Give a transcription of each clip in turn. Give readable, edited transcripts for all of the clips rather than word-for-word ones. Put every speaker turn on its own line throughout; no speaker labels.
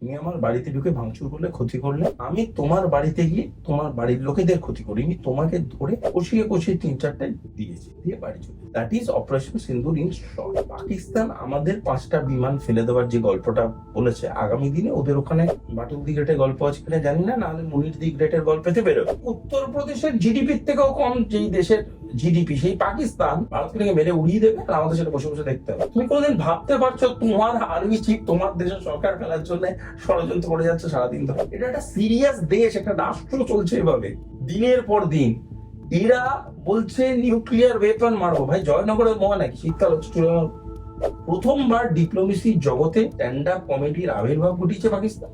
তুমি আমার বাড়িতে ঢুকে ভাঙচুর করলে, ক্ষতি করলে, আমি তোমার বাড়িতে গিয়ে তোমার বাড়ির লোকেদের ক্ষতি করিনি, তোমাকে ধরে কষিয়ে 3-4টা দিয়েছি, দিয়ে বাড়ি চলে। That is operation Sindoor in short. Pakistan আমাদের 5টা বিমান ফেলে দেওয়ার যে গল্পটা বলেছে, আগামী দিনে ওদের ওখানে বাটুল দি গ্রেটের গল্প আছে কিনা জানি না, নাহলে মুনির দি গ্রেটের গল্পেতে বেরোবে। উত্তরপ্রদেশের জিডিপির থেকেও কম যেই দেশের জিডিপি, সেই পাকিস্তান ভারতকে মেরে উড়িয়ে দেবে, আর আমাদের সেটা বসে বসে দেখতে হবে। তুমি কোনোদিন ভাবতে পারছো তোমার আর্মি চিফ তোমার দেশের সরকার ফেলার জন্য ষড়যন্ত্র করে যাচ্ছে সারাদিন ধরে? এটা একটা সিরিয়াস দেশ, একটা রাষ্ট্র চলছে এভাবে দিনের পর দিন। এরা বলছে নিউক্লিয়ার ওয়েপন মারবো। ভাই জয়নগরের মোয়া নাকি শীতকাল হচ্ছে চলে গেল। প্রথমবার ডিপ্লোমেসির জগতে স্ট্যান্ড আপ কমেডির আবির্ভাব ঘটিয়েছে পাকিস্তান।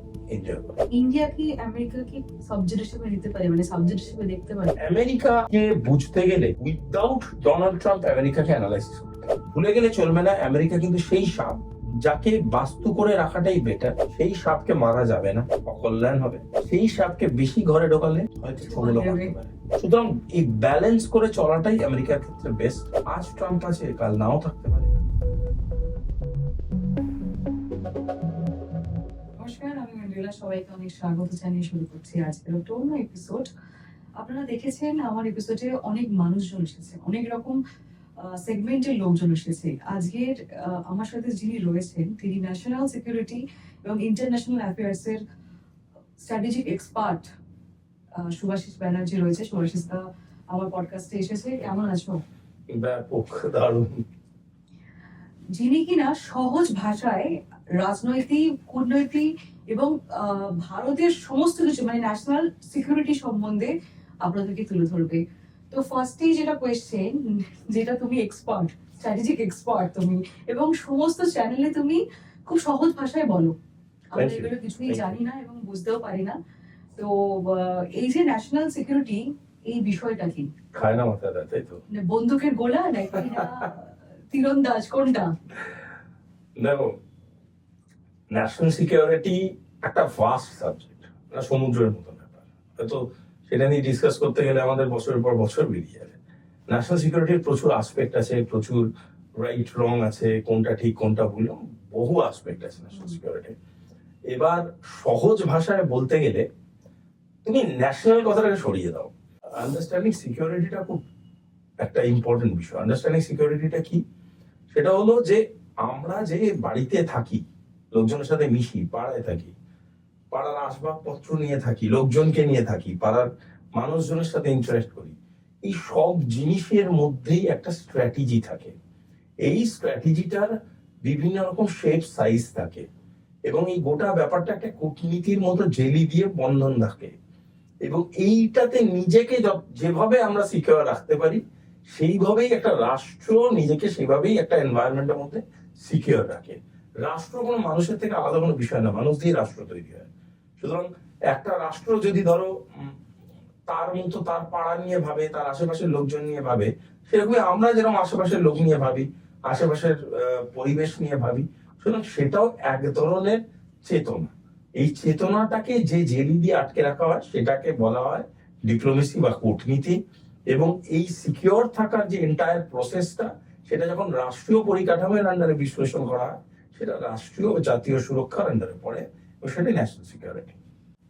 ইন্ডিয়া কি আমেরিকা কি সাবজেক্ট হিসেবে নিতে পারে, মানে সাবজেক্ট হিসেবে দেখতে পারে?
আমেরিকাকে বুঝতে গেলে উইদাউট ডোনাল্ড ট্রাম্প আমেরিকাকে অ্যানালাইসিস করতে হবে। ভুলে গেলে চলবে না, আমেরিকা কিন্তু সেই সাপ যাকে বাস্তু করে রাখাটাই বেটার। সেই সাপকে মারা যাবে না, অকল্যাণ হবে। সেই সাপকে বেশি ঘরে ঢোকালে হয়তো ছোমলো করতে পারে। সুতরাং এই ব্যালেন্স করে চলাটাই আমেরিকার ক্ষেত্রে বেস্ট। আজ ট্রাম্প আছে, কাল নাও থাকতে পারে।
নমস্কার, আমি মঞ্জুলা, সবাইকে অনেক স্বাগত জানিয়ে শুরু করছি আজকের একটা অন্য এপিসোড। আপনারা দেখেছেন আমার এপিসোডে অনেক মানুষজন এসেছে, অনেক রকম সেগমেন্টের লোকজন এসেছে। আজকের আমার সাথে যিনি রয়েছেন তিনি ন্যাশনাল সিকিউরিটি এবং ইন্টারন্যাশনাল অ্যাফেয়ার্স এর স্ট্র্যাটেজিক এক্সপার্ট শুভাশিস ব্যানার্জি রয়েছে। শুভাশিস দা আমার পডকাস্টে এসেছে, কেমন আছো?
ব্যাপক, দারুণ।
যিনি কিনা সহজ ভাষায় রাজনৈতিক, কূটনৈতিক এবং ভারতের সমস্ত কিছু মানে ন্যাশনাল সিকিউরিটি সম্বন্ধে আপনাদেরকে তুলে ধরবে। তো ফার্স্টেই যেটা কোয়েশ্চেন, যেটা তুমি এক্সপার্ট, স্ট্র্যাটেজিক এক্সপার্ট তুমি, এবং সমস্ত চ্যানেলে তুমি খুব সহজ ভাষায় বলো। আমরা এগুলো কিছুই জানি না এবং বুঝতেও পারি না। তো এই যে ন্যাশনাল সিকিউরিটি, এই বিষয়টা কি?
খায় না মাথা, তাই তো?
বন্দুকের গোলা নাকি তীরন্দাজ, কোনটা?
দেখো, ন্যাশনাল সিকিউরিটি একটা ভাস্ট সাবজেক্ট, সমুদ্রের মতো ব্যাপার। হয়তো সেটা নিয়ে ডিসকাস করতে গেলে আমাদের বছরের পর বছর বেরিয়ে যাবে। ন্যাশনাল সিকিউরিটির প্রচুর আসপেক্ট আছে, প্রচুর রাইট রং আছে, কোনটা ঠিক কোনটা ভুল, বহু আসপেক্ট আছে ন্যাশনাল সিকিউরিটি। এবার সহজ ভাষায় বলতে গেলে তুমি ন্যাশনাল কথাটাকে সরিয়ে দাও। আন্ডারস্ট্যান্ডিং সিকিউরিটিটা খুব একটা ইম্পর্টেন্ট বিষয়। আন্ডারস্ট্যান্ডিং সিকিউরিটিটা কি? সেটা হলো যে আমরা যে বাড়িতে থাকি, লোকজনের সাথে মিশি, পাড়ায় থাকি, পাড়ার আসবাবপত্র নিয়ে থাকি, লোকজনকে নিয়ে থাকি, পাড়ার মানুষজনের সাথে ইন্টারেক্ট করি, এই সব জিনিসের মধ্যেই একটা স্ট্র্যাটেজি থাকে। এই স্ট্র্যাটেজিটার বিভিন্ন রকম শেপ সাইজ থাকে এবং এই গোটা ব্যাপারটা একটা কূটনীতির মতো জেলি দিয়ে বন্ধন থাকে। এবং এইটাতে নিজেকে যেভাবে আমরা সিকিউর রাখতে পারি, সেইভাবেই একটা রাষ্ট্র নিজেকে সেভাবেই একটা এনভায়রনমেন্টের মধ্যে সিকিউর রাখে। রাষ্ট্র কোনো মানুষের থেকে আলাদা কোনো বিষয় না, মানুষ দিয়ে রাষ্ট্র তৈরি হয়। সুতরাং একটা রাষ্ট্র যদি ধরো তার মতো তার পাড়া নিয়ে ভাবে, তার আশেপাশের লোকজন নিয়ে ভাবে, সেরকমই আমরা যেরকম আশেপাশের লোক নিয়ে ভাবি, আশেপাশের পরিবেশ নিয়ে ভাবি, সুতরাং সেটাও এক ধরনের চেতনা। এই চেতনাটাকে যে জেলি দিয়ে আটকে রাখা হয় সেটাকে বলা হয় ডিপ্লোমেসি বা কূটনীতি। এবং এই সিকিউর থাকার যে এন্টায়ার প্রসেসটা, সেটা যখন রাষ্ট্রীয় পরিকাঠামোর আন্ডারে বিশ্লেষণ করা হয়, সেটা রাষ্ট্রীয় ও জাতীয় সুরক্ষার আন্ডারে পড়ে, এবং সেটাই national security.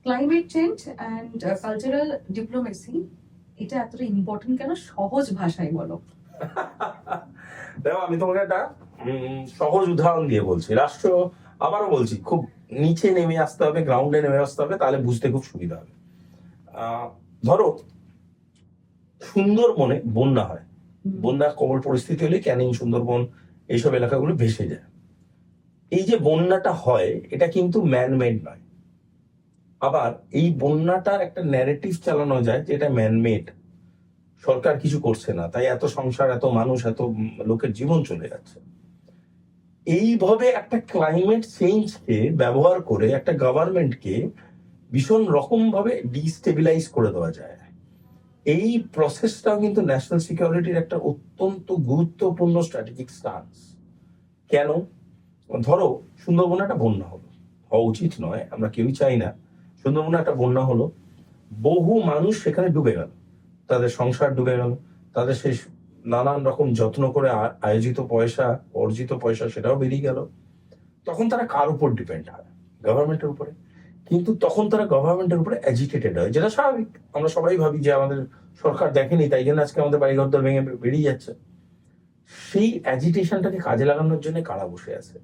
Climate change and cultural diplomacy, এটা এতটা ইম্পর্টেন্ট কেন? সহজ ভাষায় বলো।
দেখো, আমি তোমাকে একটা সহজ উদাহরণ দিয়ে বলছি। রাষ্ট্র, আবারও বলছি, খুব নিচে নেমে আসতে হবে, গ্রাউন্ডে নেমে আসতে হবে, তাহলে বুঝতে খুব সুবিধা হবে। ধরো সুন্দরবনে বন্যা হয়, বন্যা কবল পরিস্থিতি হলে ক্যানিং, সুন্দরবন, এইসব এলাকাগুলো ভেসে যায়। এই যে বন্যাটা হয়, এটা কিন্তু ম্যানমেড নয়। আবার এই বন্যাটার একটা ন্যারেটিভ চালানো যায় যে এটা ম্যানমেড, সরকার কিছু করছে না, তাই এত সংসার, এত মানুষ, এত লোকের জীবন চলে যাচ্ছে। এইভাবে একটা ক্লাইমেট চেঞ্জকে ব্যবহার করে একটা গভর্নমেন্টকে ভীষণ রকম ভাবে ডিস্টেবিলাইজ করে দেওয়া যায়। এই প্রসেসটাও কিন্তু ন্যাশনাল সিকিউরিটির একটা অত্যন্ত গুরুত্বপূর্ণ স্ট্র্যাটেজিক স্টান্স। কেন? ধরো সুন্দরবনে একটা বন্যা হলো, হওয়া উচিত নয়, আমরা কেউই চাই না। সুন্দরবনে একটা বন্যা হলো, বহু মানুষ সেখানে ডুবে গেল, তাদের সংসার ডুবে গেল, তাদের সেই নানান রকম যত্ন করে আয়োজিত পয়সা, অর্জিত পয়সা, সেটাও বেরিয়ে গেল। তখন তারা কার উপর ডিপেন্ড হয়? গভর্নমেন্টের উপরে। কিন্তু তখন তারা গভর্নমেন্টের উপরে অ্যাজিটেটেড হয়, যেটা স্বাভাবিক। আমরা সবাই ভাবি যে আমাদের সরকার দেখেনি, তাই জন্য আজকে আমাদের বাড়িঘর দর ভেঙে বেরিয়ে যাচ্ছে। সেই অ্যাজিটেশনটাকে কাজে লাগানোর জন্য কারা বসে আছে?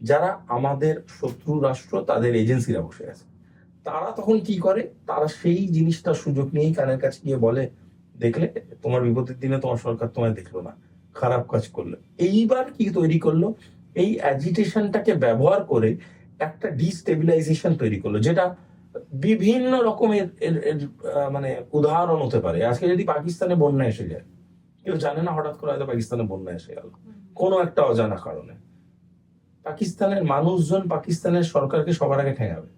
যারা আমাদের শত্রু রাষ্ট্র, তাদের এজেন্সিরা বসে আছে। তারা তখন কি করে? তারা সেই জিনিসটা সুযোগ নিয়েই কানের কাছে গিয়ে বলে, দেখলে তোমার বিপদের দিনে তোমার সরকার তোমায় দেখলো না, খারাপ কাজ করলো। এইবার কি তৈরি করলো? এই অ্যাজিটেশনটাকে ব্যবহার করে একটা ডিস্টেবিলাইজেশন তৈরি করলো, যেটা বিভিন্ন রকমের মানে উদাহরণ হতে পারে। আজকে যদি পাকিস্তানে বন্যা এসে যায়, কেউ জানে না, হঠাৎ করে হয়তো পাকিস্তানে বন্যা এসে গেল কোনো একটা অজানা কারণে, পাকিস্তানের মানুষজন পাকিস্তানের সরকারকে সবার আগে ঠেঙাবে।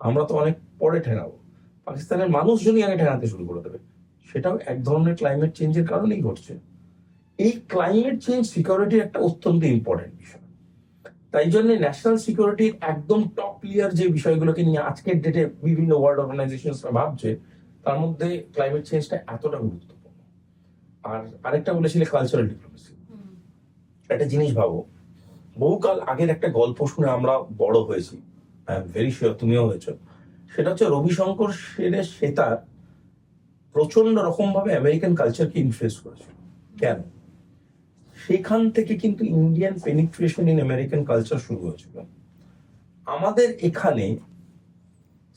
আমরা তো অনেক পরে ঠেঙাবো, পাকিস্তানের মানুষজনই আগে ঠেঙাতে শুরু করে দেবে। সেটাও এক ধরনের ক্লাইমেট চেঞ্জের কারণেই ঘটছে। এই ক্লাইমেট চেঞ্জ সিকিউরিটির একটা অত্যন্ত ইম্পর্টেন্ট বিষয়। তাই জন্য ন্যাশনাল সিকিউরিটির একদম টপ লেয়ার যে বিষয়গুলোকে নিয়ে আজকের ডেটে বিভিন্ন ওয়ার্ল্ড অর্গানাইজেশন ভাবছে, তার মধ্যে ক্লাইমেট চেঞ্জটা এতটা গুরুত্বপূর্ণ। আর আরেকটা বলেছিলে কালচারাল ডিপ্লোমেসি। একটা জিনিস ভাবো, বহুকাল আগের একটা গল্প শুনে আমরা বড় হয়েছি, আই এম ভেরি শিওর তুমিও হয়েছ। সেটা হচ্ছে রবিশঙ্কর সেনের সেতার প্রচন্ড রকম ভাবে আমেরিকান কালচারকে ইনফ্লুয়েন্স করেছিল। কেন? সেখান থেকে কিন্তু Indian penetration in American culture শুরু হয়েছিল। আমাদের এখানে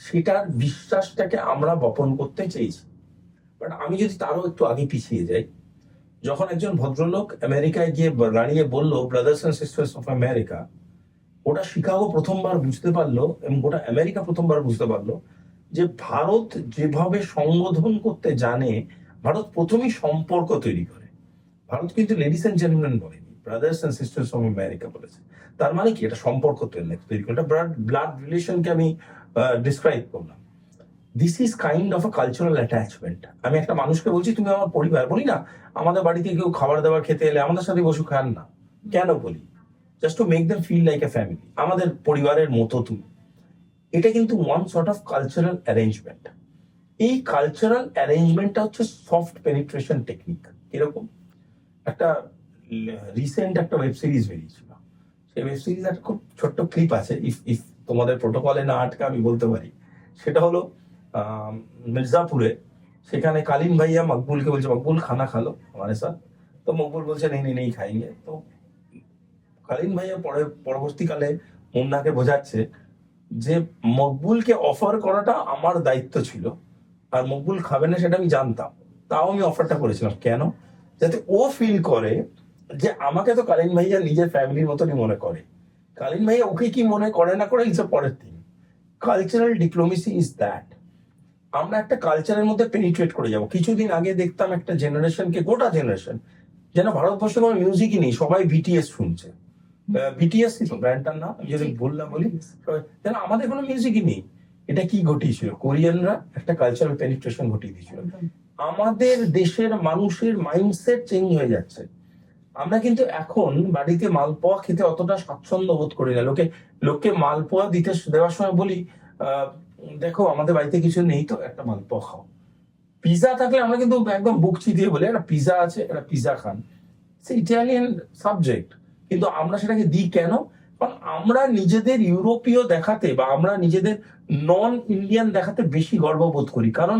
সেটার বিশ্বাসটাকে আমরা বপন করতে চেয়েছি। বাট আমি যদি তারও একটু আগে পিছিয়ে যাই, যখন একজন ভদ্রলোক আমেরিকায় গিয়ে দাঁড়িয়ে বললো brothers and sisters of America, ওটা শিকাগো প্রথমবার বুঝতে পারলো এবং গোটা আমেরিকা প্রথমবার বুঝতে পারলো যে ভারত যেভাবে সংবোধন করতে জানে, ভারত প্রথমেই সম্পর্ক তৈরি করে। ভারত কিন্তু লেডিস অ্যান্ড জেন্টলম্যান বলেনি, brothers and sisters of America বলেছে। তার মানে কি? এটা সম্পর্ক তৈরি করে, এটা ব্লাড রিলেশনকে আমি ডিসক্রাইব করলাম। This is kind of a cultural attachment. আমি একটা মানুষকে বলছি তুমি আমার পরিবার, বলি না আমাদের বাড়িতে কেউ খাবার দাবার খেতে এলে আমাদের সাথে বসে খান না, কেন বলি? Just to make them feel like a family, আমাদের পরিবারের মতো তুমি। এটা কিন্তু one sort of cultural arrangement. এই কালচারাল অ্যারেঞ্জমেন্টটা হচ্ছে সফট পেনিট্রেশন টেকনিক। এরকম একটা রিসেন্ট একটা ওয়েব সিরিজ বেরিয়েছিল, সেই ওয়েব সিরিজ একটা খুব ছোট্ট ক্লিপ আছে, ইফ ইফ তোমাদের প্রোটোকলে না আটকে আমি বলতে পারি। সেটা হলো মির্জাপুরে, সেখানে কালীন ভাইয়া মকবুলকে বলছে, মকবুল খানা খালো हमारे साथ। তো মকবুল বলছে নেই নেই খাইঙ্গে। তো কালীন ভাইয়া পরবর্তীকালে মুন্নাকে বোঝাচ্ছে যে মকবুলকে অফার করাটা আমার দায়িত্ব ছিল, আর মকবুল খাবে না সেটা আমি জানতাম, তাও আমি অফারটা করেছিলাম। কেন? যাতে ও ফিল করে যে আমাকে তো কালীন ভাইয়া নিজের ফ্যামিলির মতনই মনে করে। কালীন ভাইয়া ওকে কি মনে করে না করে ইটস পরের thing. Cultural diplomacy is that. আমরা একটা কালচারের মধ্যে পেনিট্রেট করে যাব। কিছুদিন আগে দেখতাম একটা জেনারেশনকে, গোটা জেনারেশন, যেন ভারতবর্ষে কোনো মিউজিকই নেই, সবাই বিটিএস শুনছে। বিটিএস তো ব্র্যান্ডটার নাম, আমি যদি বললাম বলি, যেন আমাদের কোনো মিউজিকই নেই। এটা কি ঘটিয়েছিল? কোরিয়ানরা একটা কালচারাল পেনিট্রেশন ঘটিয়ে দিয়েছিল। আমাদের দেশের মানুষের মাইন্ডসেট চেঞ্জ হয়ে যাচ্ছে। আমরা কিন্তু এখন বাড়িতে মালপোয়া খেতে অতটা স্বাচ্ছন্দ্য বোধ করি না। লোককে মালপোয়া দেওয়ার সময় বলি, দেখো আমাদের বাড়িতে কিছু নেই তো একটা মালপোয়া খাও। পিজা থাকলে আমরা কিন্তু একদম বুক চিতিয়ে বলি একটা পিজা আছে, একটা পিজা খান। সে ইটালিয়ান সাবজেক্ট, কিন্তু আমরা সেটাকে দিই কেন? কারণ আমরা নিজেদের ইউরোপীয় দেখাতে বা আমরা নিজেদের নন ইন্ডিয়ান দেখাতে বেশি গর্ববোধ করি, কারণ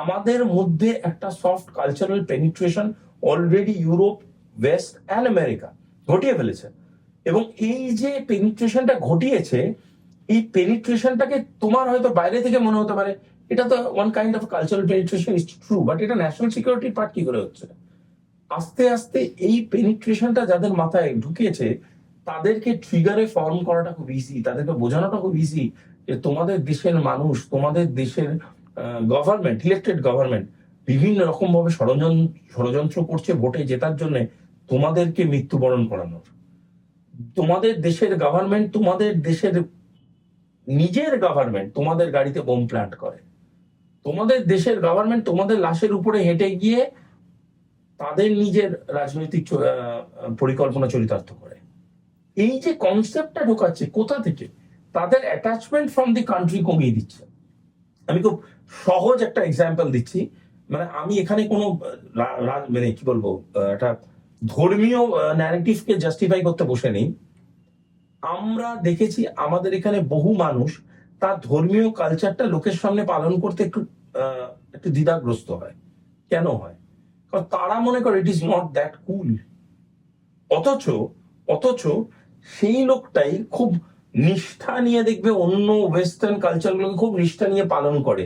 আমাদের মধ্যে একটা soft cultural penetration already Europe, West and America ঘটিয়ে ফেলেছে। এবং এই যে পেনিট্রেশনটা ঘটিয়েছে, এই পেনিট্রেশনটাকে তোমার হয়তো বাইরে থেকে মনে হতে পারে এটা তো one kind of cultural penetration, is true, but এটা ন্যাশনাল সিকিউরিটির পার্ট কি করে হচ্ছে? আস্তে আস্তে এই পেনিট্রেশনটা যাদের মাথায় ঢুকিয়েছে, তাদেরকে ট্রিগারে ফর্ম করাটা খুব ইজি, তাদেরকে বোঝানোটা খুব ইজি যে তোমাদের দেশের মানুষ, তোমাদের দেশের গভর্নমেন্ট, ইলেক্টেড গভর্নমেন্ট বিভিন্ন রকম ভাবে ষড়যন্ত্র করছে ভোটে জেতার জন্য তোমাদেরকে মৃত্যুবরণ করানোর। তোমাদের দেশের গভর্নমেন্ট, তোমাদের দেশের নিজের গভর্নমেন্ট তোমাদের গাড়িতে বোম প্ল্যান্ট করে। তোমাদের দেশের গভর্নমেন্ট তোমাদের লাশের উপরে হেঁটে গিয়ে তাদের নিজের রাজনৈতিক পরিকল্পনা চরিতার্থ করে। এই যে কনসেপ্টটা ঢোকাচ্ছে কোথা থেকে? তাদের অ্যাটাচমেন্ট ফ্রম দি কান্ট্রি কমিয়ে দিচ্ছে। আমি খুব সহজ একটা এক্সাম্পল দিচ্ছি, মানে আমি এখানে কোনো মানে কি বলবো, একটা ধর্মীয় ন্যারেটিভকে জাস্টিফাই করতে বসে নেই। আমরা দেখেছি আমাদের এখানে বহু মানুষ তার ধর্মীয় কালচারটা লোকের সামনে পালন করতে একটু দ্বিধাগ্রস্ত হয়। কেন হয়? কারণ তারা মনে করে ইট ইজ নট দ্যাট কুল। অথচ অথচ সেই লোকটাই খুব নিষ্ঠা নিয়ে দেখবে অন্য ওয়েস্টার্ন কালচারগুলোকে খুব নিষ্ঠা নিয়ে পালন করে।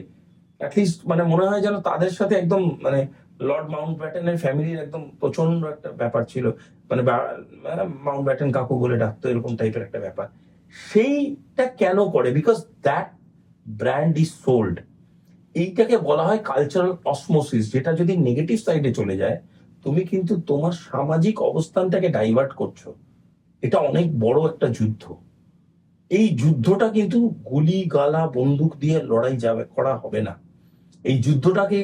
অ্যাটলিস্ট মানে মনে হয় যেন তাদের সাথে একদম মানে লর্ড মাউন্ট ব্যাটেনের ফ্যামিলির একদম প্রচন্ড একটা ব্যাপার ছিল। মানে মাউন্ট ব্যাটেন কাকু বলে ডাকতো, এরকম টাইপের একটা ব্যাপার। সেইটা কেন করে? Because that brand is sold. এইটাকে বলা হয় কালচারাল অসমোসিস, যেটা যদি নেগেটিভ সাইডে চলে যায় তুমি কিন্তু তোমার সামাজিক অবস্থানটাকে ডাইভার্ট করছো। এটা অনেক বড় একটা যুদ্ধ। এই যুদ্ধটা কিন্তু গুলি গালা বন্দুক দিয়ে লড়াই করা হবে না। এই যুদ্ধটাকে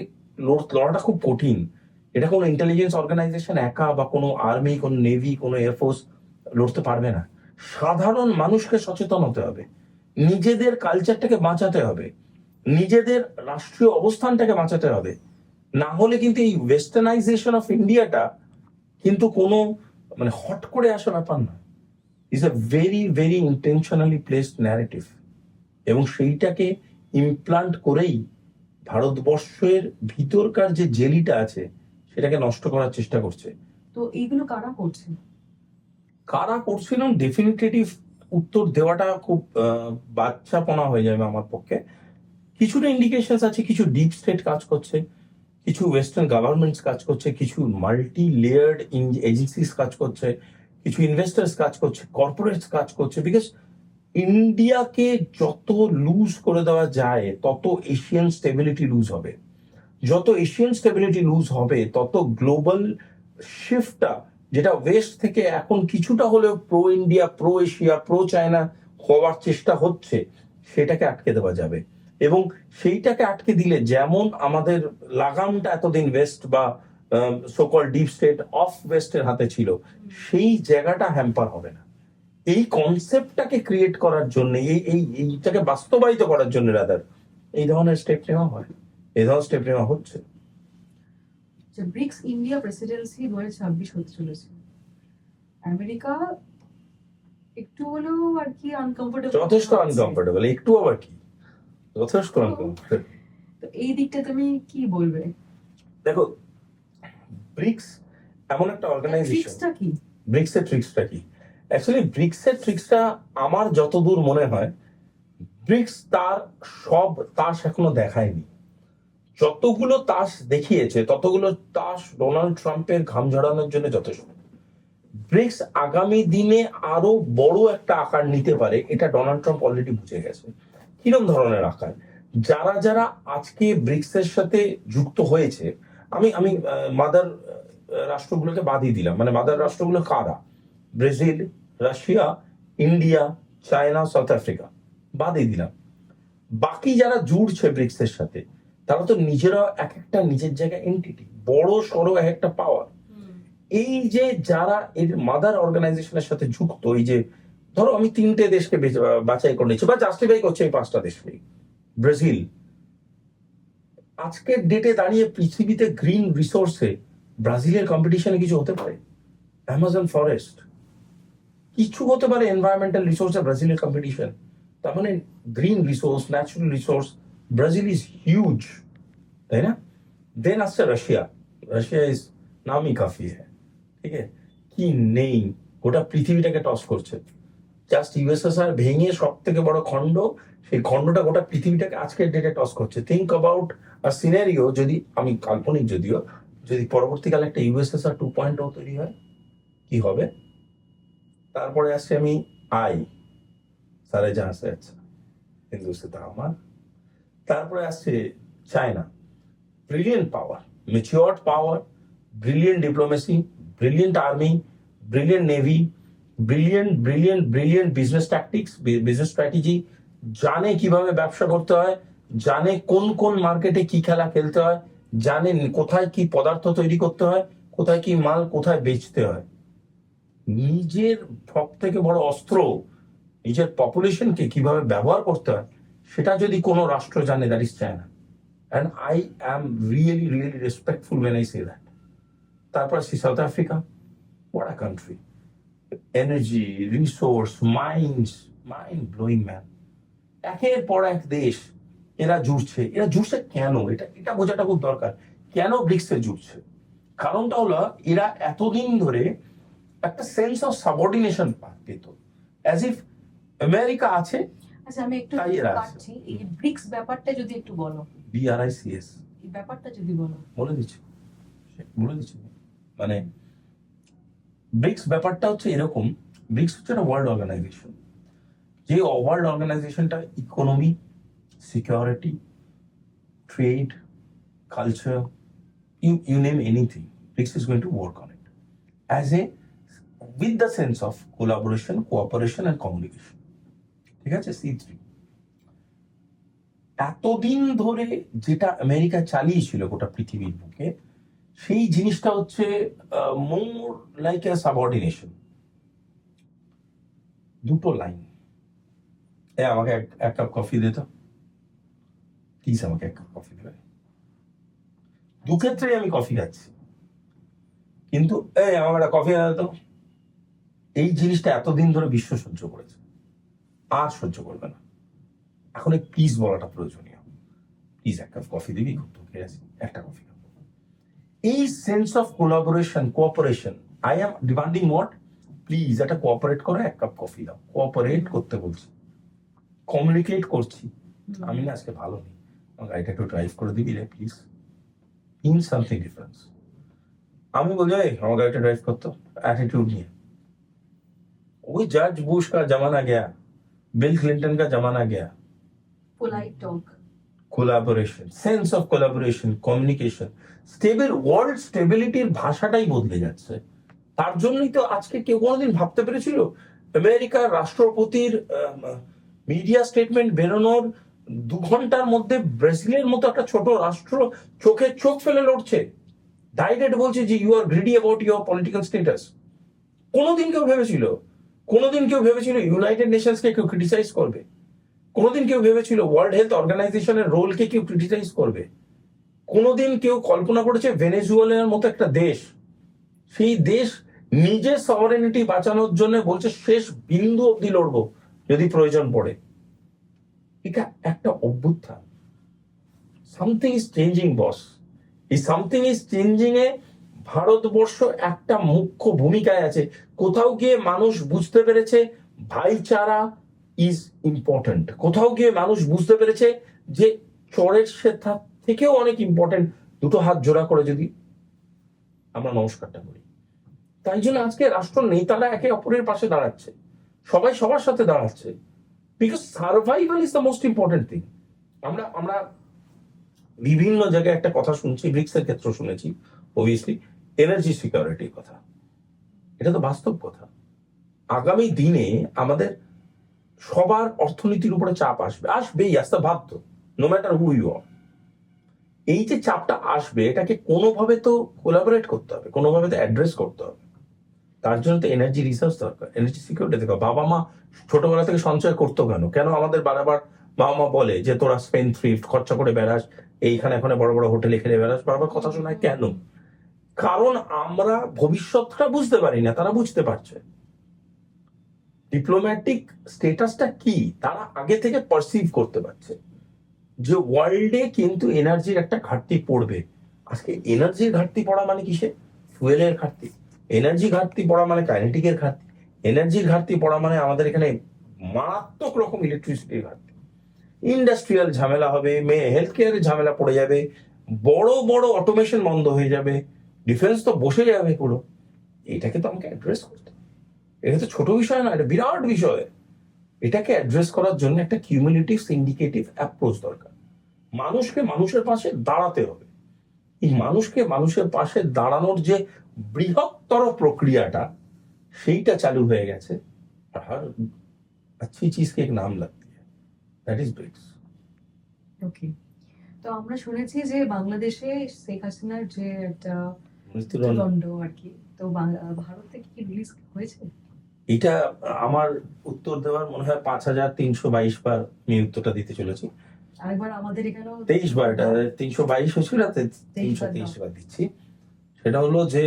লড়াটা খুব কঠিন। এটা কোনো ইন্টেলিজেন্স অর্গানাইজেশন একা বা কোনো আর্মি, কোনো নেভি, কোনো এয়ারফোর্স লড়তে পারবে না। সাধারণ মানুষকে সচেতন হতে হবে, নিজেদের কালচারটাকে বাঁচাতে হবে, নিজেদের রাষ্ট্রীয় অবস্থানটাকে বাঁচাতে হবে। না হলে কিন্তু এই ওয়েস্টার্নাইজেশন অফ ইন্ডিয়াটা কিন্তু কোনো মানে হট করে আসা ব্যাপার না। Is a very very intentionally placed narrative, এবং সেইটাকে ইমপ্লান্ট করেই ভারতবর্ষের ভিতরকার যে জেলিটা আছে সেটাকে নষ্ট করার চেষ্টা করছে।
তো এইগুলো কারা করছে?
কারা করছিলেন ডেফিনিটিভ উত্তর দেওয়াটা খুব বাচ্চাপনা হয়ে যাবে আমার পক্ষে। কিছুটা ইন্ডিকেশন আছে, কিছু ডিপ স্টেট কাজ করছে, কিছু ওয়েস্টার্ন গভর্নমেন্টস কাজ করছে, কিছু মাল্টি লেয়ার্ড এজেন্সিস কাজ করছে, কিছু ইনভেস্টার্স কাজ করছে, কর্পোরেটস কাজ করছে। বিকজ ইন্ডিয়াকে যত লুজ করে দেওয়া যায় তত এশিয়ান স্টেবিলিটি লুজ হবে। যত এশিয়ান স্টেবিলিটি লুজ হবে তত গ্লোবাল শিফটটা, যেটা ওয়েস্ট থেকে এখন কিছুটা হলেও pro India, pro Asia, pro China হওয়ার চেষ্টা হচ্ছে, সেটাকে আটকে দেওয়া যাবে। এবং সেইটাকে আটকে দিলে যেমন আমাদের লাগামটা এতদিন ওয়েস্ট বা সোকল ডিপ স্টেট অফ ওয়েস্টের হাতে ছিল, সেই জায়গাটা হ্যাম্পার হবে না। এই কনসেপ্টটাকে ক্রিয়েট করার জন্য, এইটাকে বাস্তবায়িত করার জন্য রাদার এই ধরনের স্টেপ নেওয়া হয়, এই ধরনের স্টেপ নেওয়া হচ্ছে।
ব্রিক্স ইন্ডিয়া প্রেসিডেন্সি 2026 হতে চলেছে। আমেরিকা একটু হলেও আর কি আনকমফোর্টেবল,
যথেষ্ট আনকমফোর্টেবল, একটু আবার কি, যথেষ্ট আনকমফোর্টেবল।
তো এই দিকটা তুমি কি বলবে?
দেখো, ব্রিক্স এমন একটা অর্গানাইজেশন।
ট্রিক্সটা কি?
ব্রিক্সের ট্রিক্সটা কি? অ্যাকচুয়ালি ব্রিক্সের ট্রিক্সটা আমার যতদূর মনে হয়, ব্রিক্স তার সব তাস এখনো দেখায়নি। যতগুলো তাস দেখিয়েছে ততগুলো তাস ডোনাল্ড ট্রাম্পের ঘাম ঝরানোর জন্য যথেষ্ট। ব্রিক্স আগামী দিনে আরো বড় একটা আকার নিতে পারে, এটা ডোনাল্ড ট্রাম্প অলরেডি বুঝে গেছে। কিরম ধরনের আকার? যারা যারা আজকে ব্রিক্সের সাথে যুক্ত হয়েছে, আমি আমি মাদার রাষ্ট্রগুলোকে বাদই দিলাম। মানে মাদার রাষ্ট্রগুলো কারা? Brazil, Russia, India, China, south Africa, বাদই দিলাম। বাকি যারা জুড়ছে ব্রিক্সের সাথে, তারা তো নিজেরা এক একটা নিজের জায়গায় এন্টিটি, বড় সড়ো এক একটা পাওয়ার। এই যে যারা এর মাদার অর্গানাইজেশনের সাথে যুক্ত, এই যে ধরো আমি 3টে দেশকে বাছাই করে নিচ্ছি বা জাস্টিফাই করছি এই 5টা দেশকে। ব্রাজিল আজকের ডেটে দাঁড়িয়ে পৃথিবীতে গ্রিন রিসোর্সে ব্রাজিলের কম্পিটিশনে কিছু হতে পারে? অ্যামাজন ফরেস্ট, কিছু হতে পারে এনভায়রনমেন্টাল রিসোর্সে ব্রাজিলের কম্পিটিশন। তার মানে green resource, natural resource, Brazil is huge, তাই না? দেন আসছে রাশিয়া। রাশিয়া ইজ নামই কাফি হ্যাঁ, ঠিক আছে? কি নেই, গোটা পৃথিবীটাকে টস করছে। জাস্ট ইউএসএসআর ভেঙে সব থেকে বড় খণ্ড, সেই খণ্ডটা গোটা পৃথিবীটাকে আজকের ডেটে টস করছে। থিঙ্ক অ্যাবাউট আ সিনারিও, যদি আমি কাল্পনিক যদিও, যদি পরবর্তীকালে একটা ইউএসএসআর 2.0 তৈরি হয়, কি হবে? তারপরে আসছে আমি আই সারে জাহাঁ সে আচ্ছা হিন্দুস্তান আমার। তারপরে আসছে China, brilliant power, matured power, brilliant diplomacy, brilliant army, brilliant navy, brilliant business tactics, business strategy, জানে কিভাবে ব্যবসা করতে হয়, জানে কোন কোন মার্কেটে কি খেলা খেলতে হয়, জানে কোথায় কি পদার্থ তৈরি করতে হয়, কোথায় কি মাল কোথায় বেচতে হয়। নিজের সব থেকে বড় অস্ত্র, নিজের পপুলেশনকে কিভাবে ব্যবহার করতে হয়, সেটা যদি কোনো রাষ্ট্র জানে, that is China. And I am really, really respectful when I say that. তারপর আসছি south Africa, what a country. Energy, resource, mind blowing man. একের পর এক দেশ এরা জুড়ছে কেন? এটা এটা বোঝাটা খুব দরকার। কেন ব্রিক্সে জুড়ছে? কারণটা হলো এরা এতদিন ধরে একটা সেন্স অফ সাবঅর্ডিনেশন পেত, অ্যাজ ইফ আমেরিকা আছে।
আচ্ছা, আমি একটু
তাই এরা আছে।
কাটছি, এই ব্রিক্স ব্যাপারটা যদি একটু বলো,
BRICS
এই ব্যাপারটা যদি বলো।
বলে দিচ্ছি। মানে ব্রিক্স ব্যাপারটা হচ্ছে এরকম, ব্রিক্স হচ্ছে একটা ওয়ার্ল্ড অর্গানাইজেশন, যে ওয়ার্ল্ড অর্গানাইজেশনটা economy, security, trade, culture, you name anything, BRICS is going to work on it as a with the sense of collaboration, cooperation and communication. ঠিক আছে, C3। এতদিন ধরে যেটা আমেরিকা চালিয়েছিল গোটা পৃথিবীর বুকে, সেই জিনিসটা হচ্ছে মোর লাইক এ সাবঅর্ডিনেশন। দুটো লাইন, আমাকে এক কাপ কফি দে তো প্লিজ, আমাকে এক কাপ কফি দেবে। দু ক্ষেত্রেই আমি কফি খাচ্ছি, কিন্তু আমার একটা কফি আনা তো। এই জিনিসটা এতদিন ধরে বিশ্ব সহ্য করেছে, আর সহ্য করবে না। এখন এই প্লিজ বলাটা প্রয়োজনীয়। প্লিজ এক কাপ কফি দিবি, খুব ধুকে আছি, একটা কফি খাবো। এই sense of collaboration, cooperation, I am demanding what, please একটা কোঅপারেট করো, এক কাপ কফি দাও। কোঅপারেট করতে বলছি, কমিউনিকেট করছি। আমি না আজকে ভালো নেই, আমার গাড়িটা একটু ড্রাইভ করে দিবি রে প্লিজ, ইন সামথিং ডিফারেন্স। আমি বলছি আমার গাড়িটা ড্রাইভ করতো, অ্যাটিটিউড নিয়ে। वही जॉर्ज बुश का जमाना गया, बिल क्लिंटन का जमाना गया।
Polite talk,
collaboration, sense of collaboration, communication, world স্টেবিলিটির ভাষাটাই বদলে যাচ্ছে। তার জন্যই তো আজকে কেউ কোনোদিন ভাবতে পেরেছিল আমেরিকার রাষ্ট্রপতির মিডিয়া স্টেটমেন্ট বেরোনোর 2 ঘন্টার মধ্যে ব্রাজিলের মতো একটা ছোট রাষ্ট্র চোখে চোখ ফেলে লড়ছে, ডাইরেক্ট বলছে যে you are greedy about your political status. কোনোদিন কেউ ভেবেছিল ইউনাইটেড নেশনসকে কেউ ক্রিটিসাইজ করবে? কোনোদিন কেউ ভেবেছিল ওয়ার্ল্ড হেলথ অর্গানাইজেশনের রোলকে কেউ ক্রিটিসাইজ করবে? কোনোদিন কেউ কল্পনা করেছে ভেনেজুয়েলার মতো একটা দেশ, সেই দেশ নিজের সভারেনিটি বাঁচানোর জন্য বলছে শেষ বিন্দু অব্দি লড়বো যদি প্রয়োজন পড়ে? এটা একটা অভ্যুত্থান। সামথিং ইজ চেঞ্জিং বস। এই সামথিং ইজ চেঞ্জিং এ ভারতবর্ষ একটা মুখ্য ভূমিকায় আছে। কোথাও গিয়ে মানুষ বুঝতে পেরেছে ভাইচারা ইজ ইম্পর্টেন্ট। কোথাও গিয়ে মানুষ বুঝতে পেরেছে যে চরের শেথা থেকেও অনেক ইম্পর্টেন্ট দুটো হাত জোড়া করে যদি আমরা নমস্কারটা করি। তাই জন্য আজকে রাষ্ট্র নেতারা একে অপরের পাশে দাঁড়াচ্ছে, সবাই সবার সাথে দাঁড়াচ্ছে, because survival is the most important thing. আমরা বিভিন্ন জায়গায় একটা কথা শুনছি, ব্রিক্স এর ক্ষেত্রে শুনেছি অবভিয়াসলি, এনার্জি সিকিউরিটির কথা। এটা তো বাস্তব কথা। আগামী দিনে আমাদের সবার অর্থনীতির উপরে চাপ আসবেই, আসতে বাধ্য, no matter who you are. এই যে চাপটা আসবে, এটাকে কোনোভাবে তো কোলাবোরেট করতে হবে, কোনোভাবে তো অ্যাড্রেস করতে হবে। তার জন্য তো এনার্জি রিসার্চ দরকার, এনার্জি সিকিউরিটি দরকার। বাবা মা ছোটবেলা থেকে সঞ্চয় করতো কেন আমাদের বারবার বাবা মা বলে যে তোরা স্পেন্ড থ্রিফ্ট, খরচা করে বেড়াস, এইখানে এখানে বড় বড় হোটেলে খেলে বেড়াস, বারবার কথা শোনায় কেন? কারণ আমরা ভবিষ্যৎটা বুঝতে পারি না, তারা বুঝতে পারছে। ডিপ্লোম্যাটিক স্টেটাসটা কি তারা আগে থেকে পারসিভ করতে পারছে, যে ওয়ার্ল্ডে কিন্তু এনার্জির একটা ঘাটতি পড়বে। আজকে এনার্জির ঘাটতি পড়া মানে কিসে? ফুয়েলের ঘাটতি। এনার্জি ঘাটতি পড়া মানে কাইনেটিকের ঘাটতি। এনার্জির ঘাটতি পড়া মানে আমাদের এখানে মারাত্মক রকম ইলেকট্রিসিটির ঘাটতি। ইন্ডাস্ট্রিয়াল ঝামেলা হবে, হেলথ কেয়ারের ঝামেলা পড়ে যাবে, বড় বড় অটোমেশন বন্ধ হয়ে যাবে, ডিফেন্স তো বসে যাবে পুরো। এটাকে তো আমাকে অ্যাড্রেস করতে হবে। এটা তো ছোট বিষয় না, এটা বিরাট বিষয়। এটাকে অ্যাড্রেস করার জন্য একটা কিউমুলেটিভ সিন্ডিকেটিভ অ্যাপ্রোচ দরকার। মানুষকে মানুষের পাশে দাঁড়াতে হবে। এই মানুষকে মানুষের পাশে দাঁড়ানোর যে বৃহত্তর প্রক্রিয়াটা, সেইটা চালু হয়ে গেছে। আর अच्छी चीज के एक नाम लगती है, that is BRICS।
ওকে। তো আমরা শুনেছি যে বাংলাদেশে শেখ হাসিনার যে একটা
মৃত্যুদণ্ড,
দণ্ড আর কি, তো ভারত থেকে কি রিলিজ হয়েছে?
এটা আমার উত্তর দেওয়ার মনে হয় 5322 বার আমি উত্তরটা দিতে চলেছি।
আরেকবার আমাদের এখানেও
23 বার, এটা 322 হয়েছিল, 323 বার দিচ্ছি। সেটা হলো যে